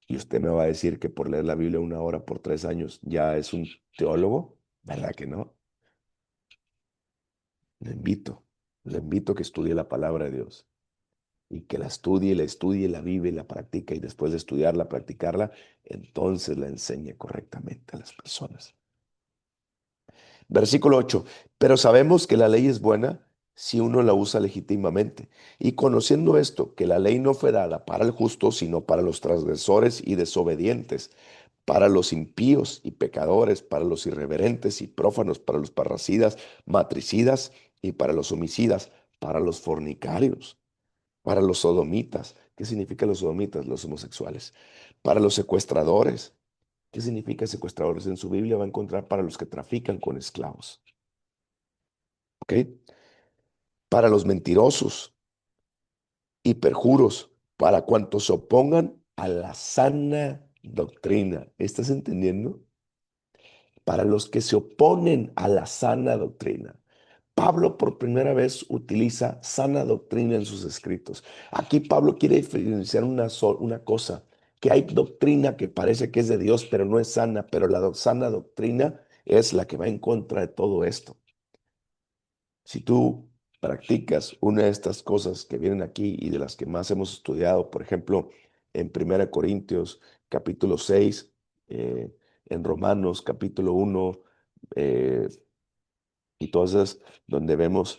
Y usted me va a decir que por leer la Biblia 1 hora por 3 años ya es un teólogo, ¿verdad que no? Le invito, le invito a que estudie la palabra de Dios y que la estudie, la vive, la practica y después de estudiarla, practicarla, entonces la enseñe correctamente a las personas. Versículo 8. Pero sabemos que la ley es buena si uno la usa legítimamente. Y conociendo esto, que la ley no fue dada para el justo, sino para los transgresores y desobedientes, para los impíos y pecadores, para los irreverentes y prófanos, para los parricidas, matricidas y para los homicidas, para los fornicarios, para los sodomitas. ¿Qué significa los sodomitas? Los homosexuales. Para los secuestradores. ¿Qué significa secuestradores? En su Biblia va a encontrar para los que trafican con esclavos. ¿Ok? Para los mentirosos y perjuros, para cuantos se opongan a la sana doctrina. ¿Estás entendiendo? Para los que se oponen a la sana doctrina. Pablo por primera vez utiliza sana doctrina en sus escritos. Aquí Pablo quiere diferenciar una cosa, que hay doctrina que parece que es de Dios, pero no es sana, pero la sana doctrina es la que va en contra de todo esto. Si tú practicas una de estas cosas que vienen aquí y de las que más hemos estudiado, por ejemplo, en 1 Corintios capítulo 6, en Romanos capítulo 1, y todas esas donde vemos,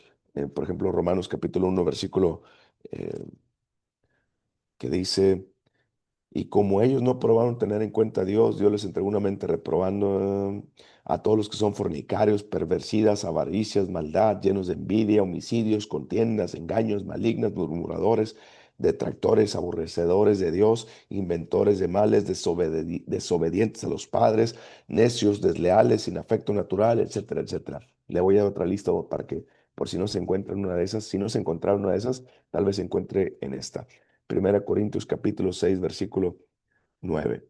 por ejemplo, Romanos capítulo 1, versículo eh, que dice, y como ellos no probaron tener en cuenta a Dios, Dios les entregó una mente reprobando a todos los que son fornicarios, perversidas, avaricias, maldad, llenos de envidia, homicidios, contiendas, engaños, malignas, murmuradores, detractores, aborrecedores de Dios, inventores de males, desobedientes a los padres, necios, desleales, sin afecto natural, etcétera, etcétera. Le voy a dar otra lista para que, por si no se encuentra en una de esas, si no se encontrara en una de esas, tal vez se encuentre en esta. 1 Corintios capítulo 6, versículo 9.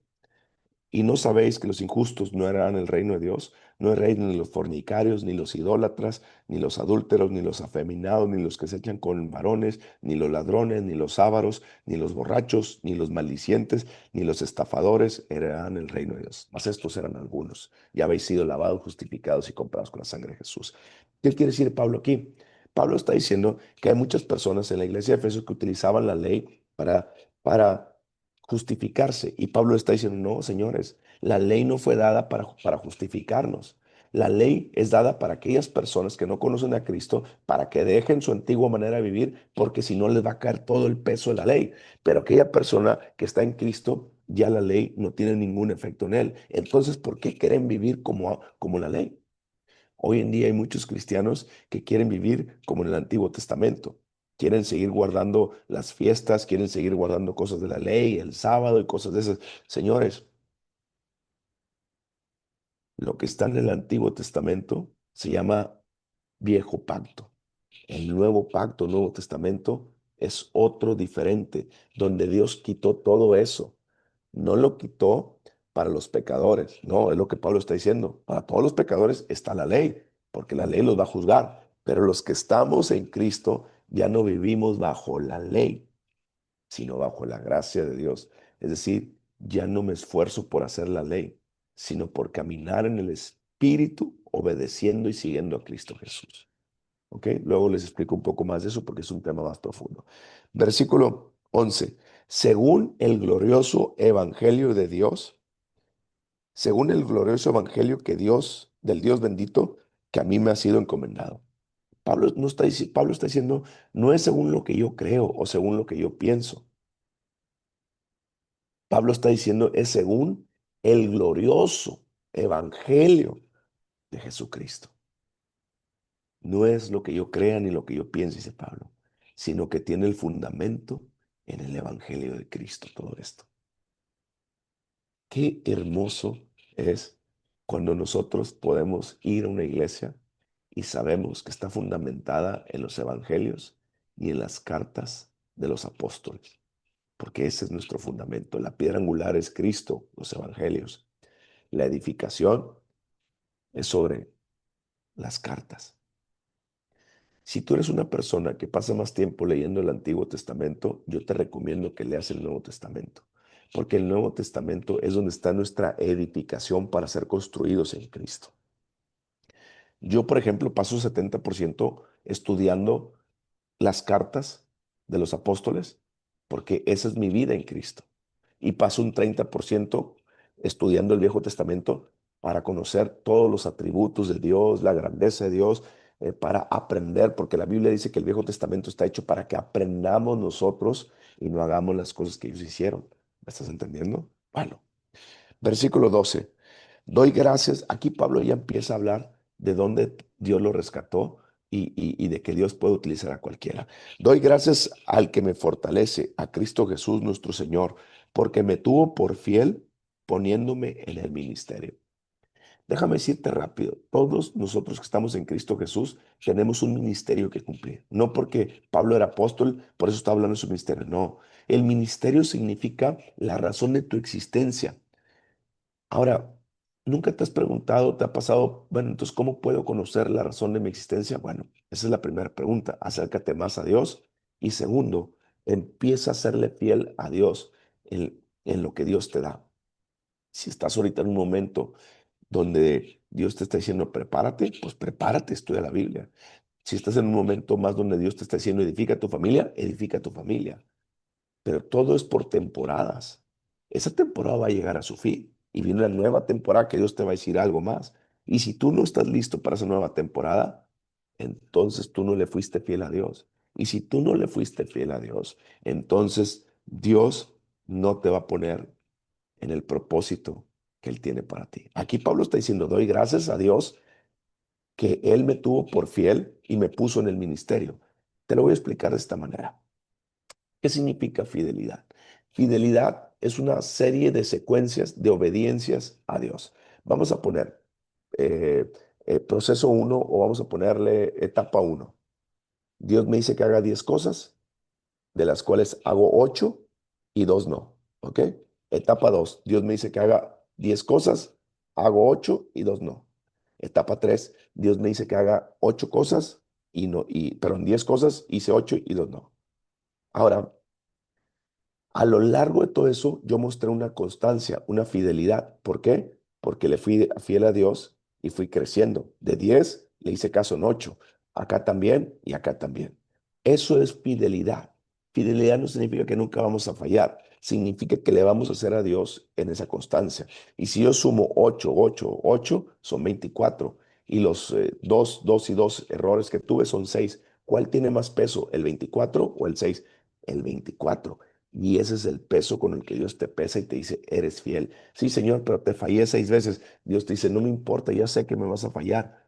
¿Y no sabéis que los injustos no heredarán el reino de Dios? No heredan ni los fornicarios, ni los idólatras, ni los adúlteros, ni los afeminados, ni los que se echan con varones, ni los ladrones, ni los ávaros, ni los borrachos, ni los maldicientes, ni los estafadores heredarán el reino de Dios. Mas estos eran algunos. Ya habéis sido lavados, justificados y comprados con la sangre de Jesús. ¿Qué quiere decir Pablo aquí? Pablo está diciendo que hay muchas personas en la iglesia de Efesios que utilizaban la ley para justificarse. Y Pablo está diciendo, no, señores, la ley no fue dada para justificarnos. La ley es dada para aquellas personas que no conocen a Cristo, para que dejen su antigua manera de vivir, porque si no les va a caer todo el peso de la ley. Pero aquella persona que está en Cristo, ya la ley no tiene ningún efecto en él. Entonces, ¿por qué quieren vivir como la ley? Hoy en día hay muchos cristianos que quieren vivir como en el Antiguo Testamento. Quieren seguir guardando las fiestas, quieren seguir guardando cosas de la ley, el sábado y cosas de esas. Señores, lo que está en el Antiguo Testamento se llama Viejo Pacto. El Nuevo Pacto, Nuevo Testamento, es otro diferente, donde Dios quitó todo eso. No lo quitó para los pecadores. No, es lo que Pablo está diciendo. Para todos los pecadores está la ley, porque la ley los va a juzgar. Pero los que estamos en Cristo ya no vivimos bajo la ley, sino bajo la gracia de Dios. Es decir, ya no me esfuerzo por hacer la ley, sino por caminar en el Espíritu, obedeciendo y siguiendo a Cristo Jesús. ¿Ok? Luego les explico un poco más de eso porque es un tema más profundo. Versículo 11. Según el glorioso evangelio de Dios, según el glorioso evangelio que Dios, del Dios bendito, que a mí me ha sido encomendado. Pablo está diciendo, no es según lo que yo creo o según lo que yo pienso. Pablo está diciendo, es según el glorioso evangelio de Jesucristo. No es lo que yo crea ni lo que yo piense, dice Pablo, sino que tiene el fundamento en el evangelio de Cristo, todo esto. Qué hermoso es cuando nosotros podemos ir a una iglesia y sabemos que está fundamentada en los evangelios y en las cartas de los apóstoles, porque ese es nuestro fundamento. La piedra angular es Cristo, los evangelios. La edificación es sobre las cartas. Si tú eres una persona que pasa más tiempo leyendo el Antiguo Testamento, yo te recomiendo que leas el Nuevo Testamento, porque el Nuevo Testamento es donde está nuestra edificación para ser construidos en Cristo. Yo, por ejemplo, paso 70% estudiando las cartas de los apóstoles, porque esa es mi vida en Cristo. Y paso un 30% estudiando el Viejo Testamento para conocer todos los atributos de Dios, la grandeza de Dios, para aprender, porque la Biblia dice que el Viejo Testamento está hecho para que aprendamos nosotros y no hagamos las cosas que ellos hicieron. ¿Me estás entendiendo? Bueno, versículo 12. Doy gracias. Aquí Pablo ya empieza a hablar de dónde Dios lo rescató y de que Dios puede utilizar a cualquiera. Doy gracias al que me fortalece, a Cristo Jesús nuestro Señor, porque me tuvo por fiel poniéndome en el ministerio. Déjame decirte rápido, todos nosotros que estamos en Cristo Jesús tenemos un ministerio que cumplir. No porque Pablo era apóstol, por eso está hablando de su ministerio. No, el ministerio significa la razón de tu existencia. Ahora, ¿nunca te has preguntado, te ha pasado, bueno, entonces, ¿cómo puedo conocer la razón de mi existencia? Bueno, esa es la primera pregunta. Acércate más a Dios. Y segundo, empieza a serle fiel a Dios en lo que Dios te da. Si estás ahorita en un momento donde Dios te está diciendo, prepárate, pues prepárate, estudia la Biblia. Si estás en un momento más donde Dios te está diciendo, edifica tu familia, pero todo es por temporadas. Esa temporada va a llegar a su fin y viene una nueva temporada que Dios te va a decir algo más. Y si tú no estás listo para esa nueva temporada, entonces tú no le fuiste fiel a Dios. Y si tú no le fuiste fiel a Dios, entonces Dios no te va a poner en el propósito que Él tiene para ti. Aquí Pablo está diciendo, doy gracias a Dios que Él me tuvo por fiel y me puso en el ministerio. Te lo voy a explicar de esta manera. ¿Qué significa fidelidad? Fidelidad es una serie de secuencias de obediencias a Dios. Vamos a poner eh, proceso uno o vamos a ponerle etapa uno. Dios me dice que haga 10 cosas, de las cuales hago 8 y 2 no. ¿Ok? Etapa 2. Dios me dice que haga 10 cosas, hago 8 y 2 no. Etapa 3. Dios me dice que haga 8 cosas y no, perdón, 10 cosas, hice 8 y 2 no. Ahora, a lo largo de todo eso, yo mostré una constancia, una fidelidad. ¿Por qué? Porque le fui fiel a Dios y fui creciendo. De 10 le hice caso en 8. Acá también y acá también. Eso es fidelidad. Fidelidad no significa que nunca vamos a fallar. Significa que le vamos a hacer a Dios en esa constancia. Y si yo sumo 8, 8, 8, son 24. Y los 2 y 2 errores que tuve son 6. ¿Cuál tiene más peso, el 24 o el 6? El 24. Y ese es el peso con el que Dios te pesa y te dice, eres fiel. Sí, Señor, pero te fallé 6 veces. Dios te dice, no me importa, ya sé que me vas a fallar.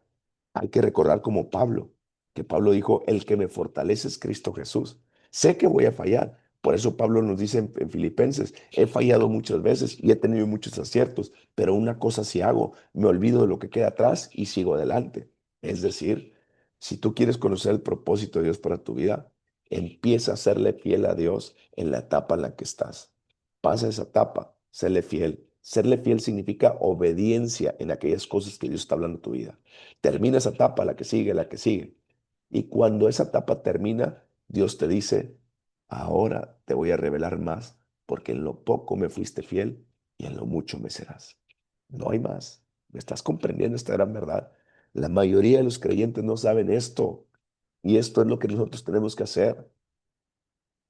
Hay que recordar como Pablo, que Pablo dijo, el que me fortalece es Cristo Jesús. Sé que voy a fallar. Por eso Pablo nos dice en Filipenses, he fallado muchas veces y he tenido muchos aciertos, pero una cosa sí hago, me olvido de lo que queda atrás y sigo adelante. Es decir, si tú quieres conocer el propósito de Dios para tu vida, empieza a serle fiel a Dios en la etapa en la que estás. Pasa esa etapa, Serle fiel. Serle fiel significa obediencia en aquellas cosas que Dios está hablando en tu vida. Termina esa etapa, la que sigue, la que sigue. Y cuando esa etapa termina, Dios te dice, ahora te voy a revelar más, porque en lo poco me fuiste fiel y en lo mucho me serás. No hay más. ¿Me estás comprendiendo esta gran verdad? La mayoría de los creyentes no saben esto. Y esto es lo que nosotros tenemos que hacer.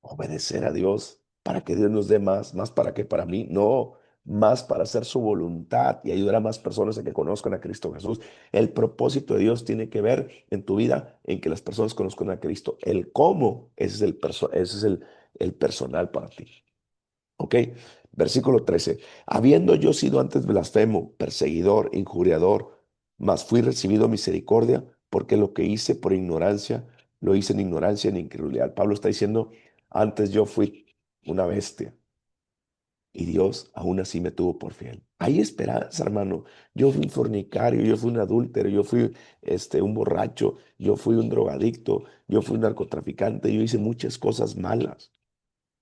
Obedecer a Dios para que Dios nos dé más. ¿Más para qué? Para mí. No, más para hacer su voluntad y ayudar a más personas a que conozcan a Cristo Jesús. El propósito de Dios tiene que ver en tu vida en que las personas conozcan a Cristo. El cómo, ese es el personal para ti. ¿Ok? Versículo 13. Habiendo yo sido antes blasfemo, perseguidor, injuriador, mas fui recibido misericordia, porque lo que hice por ignorancia, lo hice en ignorancia y en incredulidad. Pablo está diciendo, antes yo fui una bestia y Dios aún así me tuvo por fiel. Hay esperanza, hermano. Yo fui un fornicario, yo fui un adúltero, yo fui un borracho, yo fui un drogadicto, yo fui un narcotraficante, yo hice muchas cosas malas.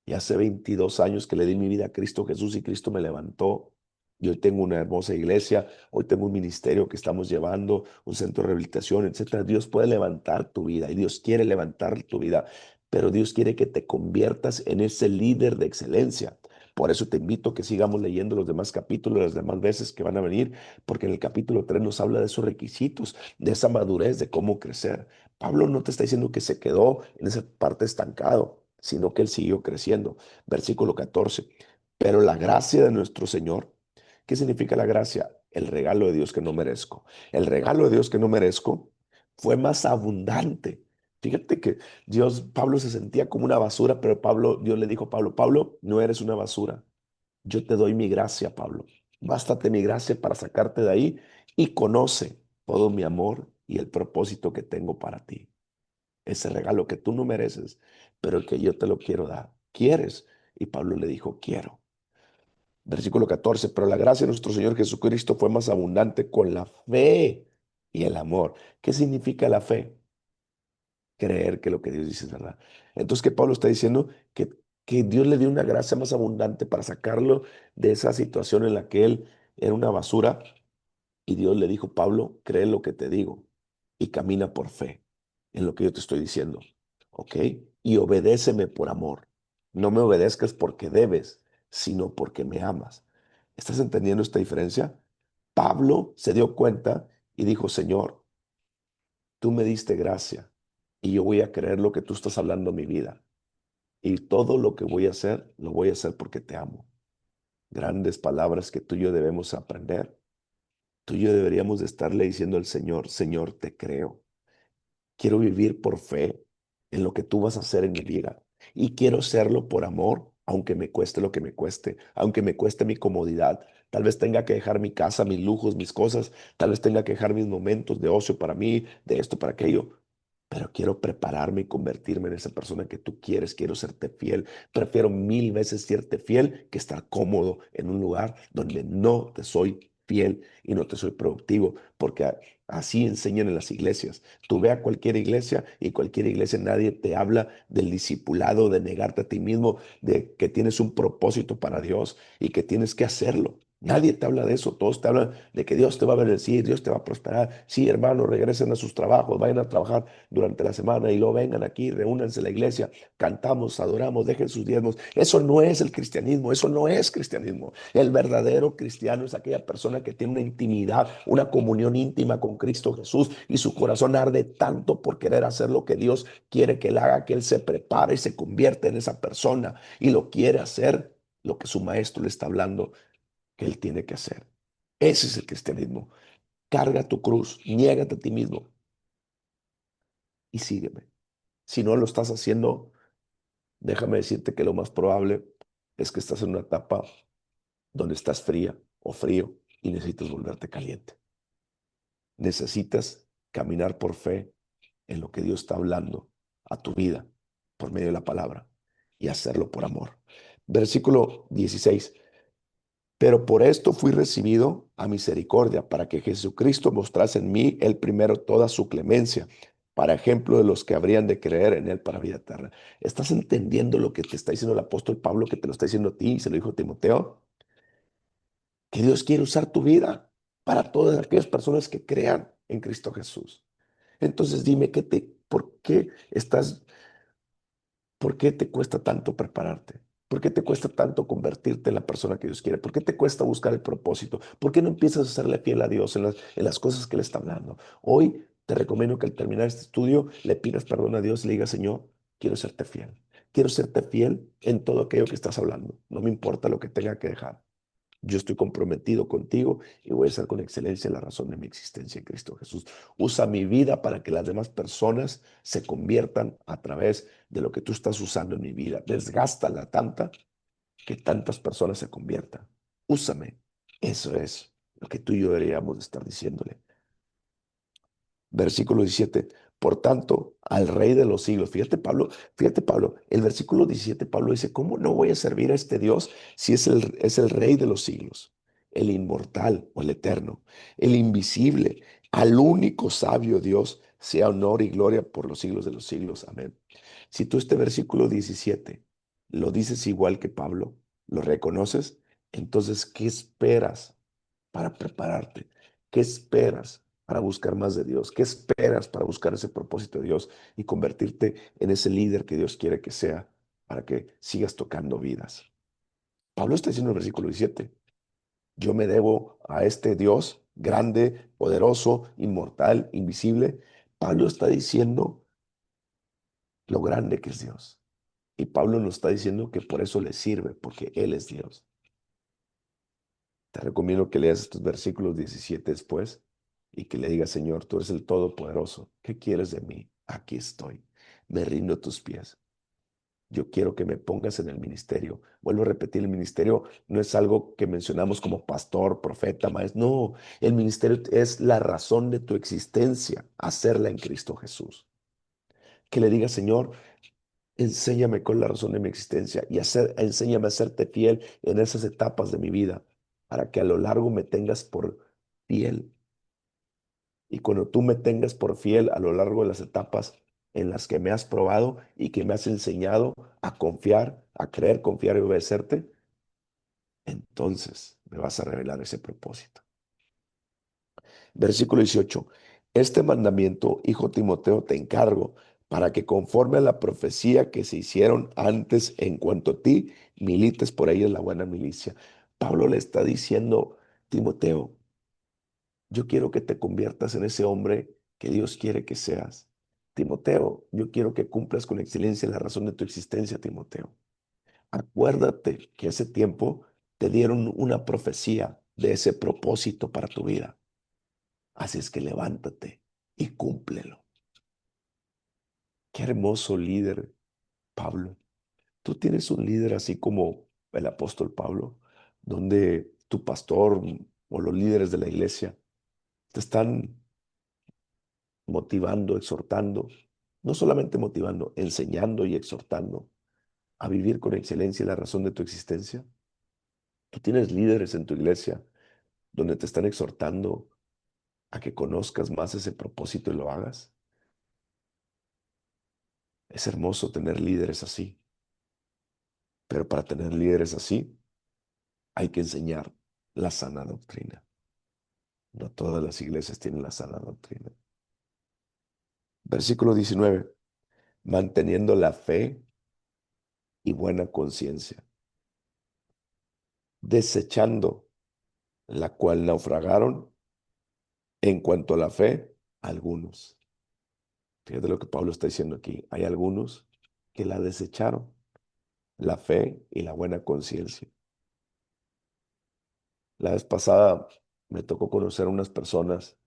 Y hace 22 años que le di mi vida a Cristo Jesús y Cristo me levantó. Y hoy tengo una hermosa iglesia, hoy tengo un ministerio que estamos llevando, un centro de rehabilitación, etcétera. Dios puede levantar tu vida y Dios quiere levantar tu vida, pero Dios quiere que te conviertas en ese líder de excelencia. Por eso te invito a que sigamos leyendo los demás capítulos, las demás veces que van a venir, porque en el capítulo 3 nos habla de esos requisitos, de esa madurez, de cómo crecer. Pablo no te está diciendo que se quedó en esa parte estancado, sino que él siguió creciendo. Versículo 14. Pero la gracia de nuestro Señor, ¿qué significa la gracia? El regalo de Dios que no merezco. El regalo de Dios que no merezco fue más abundante. Fíjate que Pablo se sentía como una basura, pero Dios le dijo a Pablo, Pablo, no eres una basura. Yo te doy mi gracia, Pablo. Bástate mi gracia para sacarte de ahí y conoce todo mi amor y el propósito que tengo para ti. Ese regalo que tú no mereces, pero que yo te lo quiero dar. ¿Quieres? Y Pablo le dijo, quiero. Versículo 14, pero la gracia de nuestro Señor Jesucristo fue más abundante con la fe y el amor. ¿Qué significa la fe? Creer que lo que Dios dice es verdad. Entonces, que Pablo está diciendo que Dios le dio una gracia más abundante para sacarlo de esa situación en la que él era una basura y Dios le dijo, Pablo, cree lo que te digo y camina por fe en lo que yo te estoy diciendo, ¿ok? Y obedéceme por amor. No me obedezcas porque debes, sino porque me amas. ¿Estás entendiendo esta diferencia? Pablo se dio cuenta y dijo, Señor, tú me diste gracia y yo voy a creer lo que tú estás hablando en mi vida. Y todo lo que voy a hacer, lo voy a hacer porque te amo. Grandes palabras que tú y yo debemos aprender. Tú y yo deberíamos de estarle diciendo al Señor, Señor, te creo. Quiero vivir por fe en lo que tú vas a hacer en mi vida. Y quiero hacerlo por amor, aunque me cueste lo que me cueste, aunque me cueste mi comodidad. Tal vez tenga que dejar mi casa, mis lujos, mis cosas. Tal vez tenga que dejar mis momentos de ocio para mí, de esto, para aquello. Pero quiero prepararme y convertirme en esa persona que tú quieres. Quiero serte fiel. Prefiero mil veces serte fiel que estar cómodo en un lugar donde no te soy fiel y no te soy productivo, porque así enseñan en las iglesias. Tú ve a cualquier iglesia y cualquier iglesia nadie te habla del discipulado, de negarte a ti mismo, de que tienes un propósito para Dios y que tienes que hacerlo. Nadie te habla de eso, todos te hablan de que Dios te va a bendecir, Dios te va a prosperar. Sí, hermanos, regresen a sus trabajos, vayan a trabajar durante la semana y luego vengan aquí, reúnanse en la iglesia, cantamos, adoramos, dejen sus diezmos. Eso no es el cristianismo, eso no es cristianismo. El verdadero cristiano es aquella persona que tiene una intimidad, una comunión íntima con Cristo Jesús y su corazón arde tanto por querer hacer lo que Dios quiere que él haga, que él se prepare y se convierte en esa persona y lo quiere hacer lo que su maestro le está hablando que él tiene que hacer. Ese es el cristianismo. Carga tu cruz, niégate a ti mismo y sígueme. Si no lo estás haciendo, déjame decirte que lo más probable es que estás en una etapa donde estás fría o frío y necesitas volverte caliente. Necesitas caminar por fe en lo que Dios está hablando a tu vida por medio de la palabra y hacerlo por amor. Versículo 16. Pero por esto fui recibido a misericordia, para que Jesucristo mostrase en mí el primero toda su clemencia, para ejemplo de los que habrían de creer en él para vida eterna. ¿Estás entendiendo lo que te está diciendo el apóstol Pablo, que te lo está diciendo a ti y se lo dijo a Timoteo? que Dios quiere usar tu vida para todas aquellas personas que crean en Cristo Jesús. Entonces dime, ¿por qué te cuesta tanto prepararte? ¿Por qué te cuesta tanto convertirte en la persona que Dios quiere? ¿Por qué te cuesta buscar el propósito? ¿Por qué no empiezas a serle fiel a Dios en las cosas que Él está hablando? Hoy te recomiendo que al terminar este estudio le pidas perdón a Dios y le digas, Señor, quiero serte fiel. Quiero serte fiel en todo aquello que estás hablando. No me importa lo que tenga que dejar. Yo estoy comprometido contigo y voy a ser con excelencia la razón de mi existencia en Cristo Jesús. Usa mi vida para que las demás personas se conviertan a través de lo que tú estás usando en mi vida. Desgástala tanta que tantas personas se conviertan. Úsame. Eso es lo que tú y yo deberíamos de estar diciéndole. Versículo 17. Por tanto, al Rey de los siglos. Fíjate Pablo, el versículo 17, Pablo dice, ¿cómo no voy a servir a este Dios si es el Rey de los siglos? El inmortal o el eterno, el invisible, al único sabio Dios, sea honor y gloria por los siglos de los siglos. Amén. Si tú este versículo 17 lo dices igual que Pablo, lo reconoces, entonces, ¿qué esperas para prepararte? ¿Qué esperas para buscar más de Dios? ¿Qué esperas para buscar ese propósito de Dios y convertirte en ese líder que Dios quiere que sea para que sigas tocando vidas? Pablo está diciendo en el versículo 17, yo me debo a este Dios grande, poderoso, inmortal, invisible. Pablo está diciendo lo grande que es Dios. Y Pablo nos está diciendo que por eso le sirve, porque Él es Dios. Te recomiendo que leas estos versículos 17 después y que le digas, Señor, tú eres el Todopoderoso. ¿Qué quieres de mí? Aquí estoy. Me rindo a tus pies. Yo quiero que me pongas en el ministerio. Vuelvo a repetir, el ministerio no es algo que mencionamos como pastor, profeta, maestro. No, el ministerio es la razón de tu existencia, hacerla en Cristo Jesús. Que le digas, Señor, enséñame con la razón de mi existencia y enséñame a serte fiel en esas etapas de mi vida para que a lo largo me tengas por fiel. Y cuando tú me tengas por fiel a lo largo de las etapas en las que me has probado y que me has enseñado a confiar, a creer, confiar y obedecerte, entonces me vas a revelar ese propósito. Versículo 18. Este mandamiento, hijo Timoteo, te encargo para que conforme a la profecía que se hicieron antes en cuanto a ti, milites por ella en la buena milicia. Pablo le está diciendo, Timoteo, yo quiero que te conviertas en ese hombre que Dios quiere que seas. Timoteo, yo quiero que cumplas con excelencia la razón de tu existencia, Timoteo. Acuérdate que hace tiempo te dieron una profecía de ese propósito para tu vida. Así es que levántate y cúmplelo. Qué hermoso líder, Pablo. Tú tienes un líder así como el apóstol Pablo, donde tu pastor o los líderes de la iglesia te están motivando, exhortando, no solamente motivando, enseñando y exhortando a vivir con excelencia la razón de tu existencia. Tú tienes líderes en tu iglesia donde te están exhortando a que conozcas más ese propósito y lo hagas. Es hermoso tener líderes así, pero para tener líderes así hay que enseñar la sana doctrina. No todas las iglesias tienen la sana doctrina. Versículo 19. Manteniendo la fe y buena conciencia, desechando la cual naufragaron en cuanto a la fe algunos. Fíjate lo que Pablo está diciendo aquí. Hay algunos que la desecharon, la fe y la buena conciencia. La vez pasada me tocó conocer a unas personas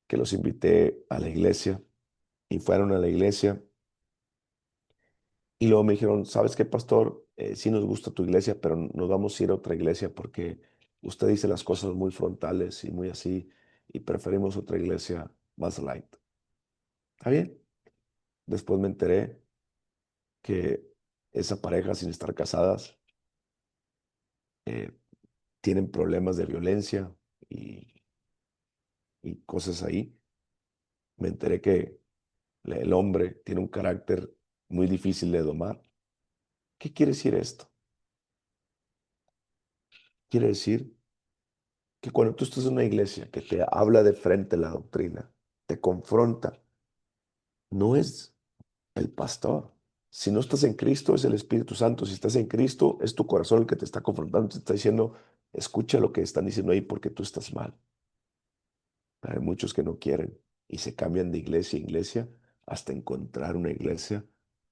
que los invité a la iglesia y fueron a la iglesia y luego me dijeron, ¿sabes qué, pastor? Sí nos gusta tu iglesia, pero nos vamos a ir a otra iglesia porque usted dice las cosas muy frontales y muy así y preferimos otra iglesia más light. ¿Está bien? Después me enteré que esa pareja, sin estar casadas, eh, tienen problemas de violencia y, y cosas ahí. Me enteré que el hombre tiene un carácter muy difícil de domar. ¿Qué quiere decir esto? Quiere decir que cuando tú estás en una iglesia que te habla de frente la doctrina, te confronta, no es el pastor. Si no estás en Cristo, es el Espíritu Santo. Si estás en Cristo, es tu corazón el que te está confrontando, te está diciendo, escucha lo que están diciendo ahí porque tú estás mal. Pero hay muchos que no quieren y se cambian de iglesia a iglesia hasta encontrar una iglesia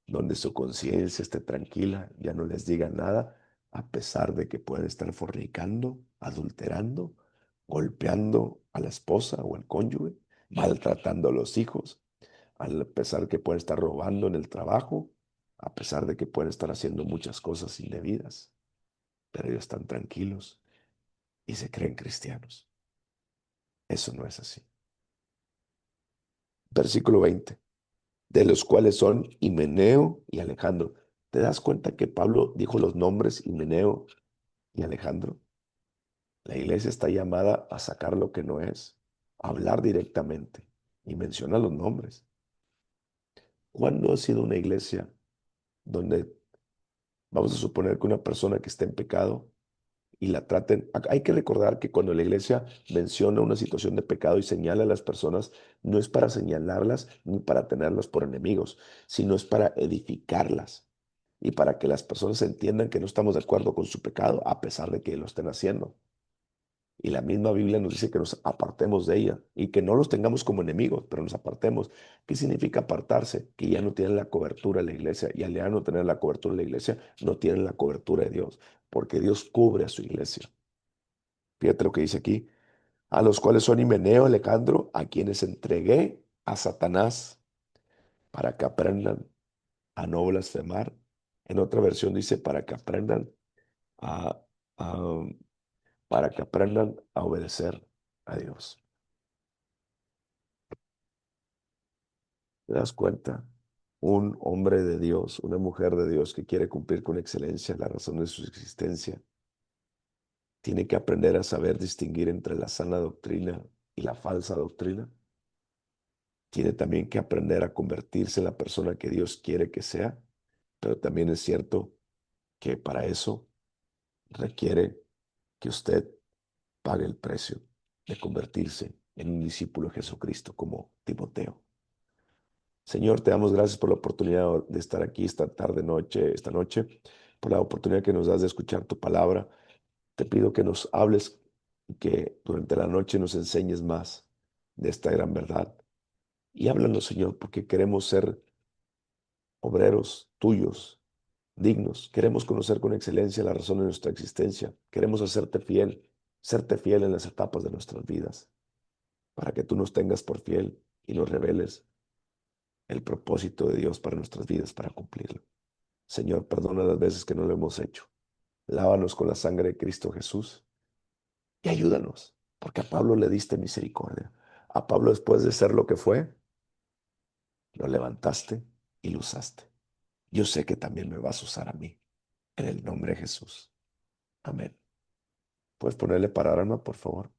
donde su conciencia esté tranquila, ya no les diga nada, a pesar de que pueden estar fornicando, adulterando, golpeando a la esposa o al cónyuge, maltratando a los hijos, a pesar de que pueden estar robando en el trabajo, a pesar de que pueden estar haciendo muchas cosas indebidas, pero ellos están tranquilos y se creen cristianos. Eso no es así. Versículo 20. De los cuales son Himeneo y Alejandro. ¿Te das cuenta que Pablo dijo los nombres Himeneo y Alejandro? La iglesia está llamada a sacar lo que no es, a hablar directamente y menciona los nombres. ¿Cuándo ha sido una iglesia donde vamos a suponer que una persona que está en pecado y la traten? Hay que recordar que cuando la iglesia menciona una situación de pecado y señala a las personas, no es para señalarlas ni para tenerlas por enemigos, sino es para edificarlas y para que las personas entiendan que no estamos de acuerdo con su pecado a pesar de que lo estén haciendo. Y la misma Biblia nos dice que nos apartemos de ella y que no los tengamos como enemigos, pero nos apartemos. ¿Qué significa apartarse? Que ya no tienen la cobertura de la iglesia y al ya no tener la cobertura de la iglesia, no tienen la cobertura de Dios, porque Dios cubre a su iglesia. Fíjate lo que dice aquí, a los cuales son Himeneo, Alejandro, a quienes entregué a Satanás para que aprendan a no blasfemar. En otra versión dice para que aprendan a, a- para que aprendan a obedecer a Dios. ¿Te das cuenta? Un hombre de Dios, una mujer de Dios que quiere cumplir con excelencia la razón de su existencia, tiene que aprender a saber distinguir entre la sana doctrina y la falsa doctrina. Tiene también que aprender a convertirse en la persona que Dios quiere que sea, pero también es cierto que para eso requiere que usted pague el precio de convertirse en un discípulo de Jesucristo como Timoteo. Señor, te damos gracias por la oportunidad de estar aquí esta noche, por la oportunidad que nos das de escuchar tu palabra. Te pido que nos hables y que durante la noche nos enseñes más de esta gran verdad. Y háblanos, Señor, porque queremos ser obreros tuyos, dignos. Queremos conocer con excelencia la razón de nuestra existencia. Queremos hacerte fiel, serte fiel en las etapas de nuestras vidas, para que tú nos tengas por fiel y nos reveles el propósito de Dios para nuestras vidas, para cumplirlo. Señor, perdona las veces que no lo hemos hecho. Lávanos con la sangre de Cristo Jesús y ayúdanos, porque a Pablo le diste misericordia. A Pablo, después de ser lo que fue, lo levantaste y lo usaste. Yo sé que también me vas a usar a mí, en el nombre de Jesús. Amén. ¿Puedes ponerle para arma, por favor?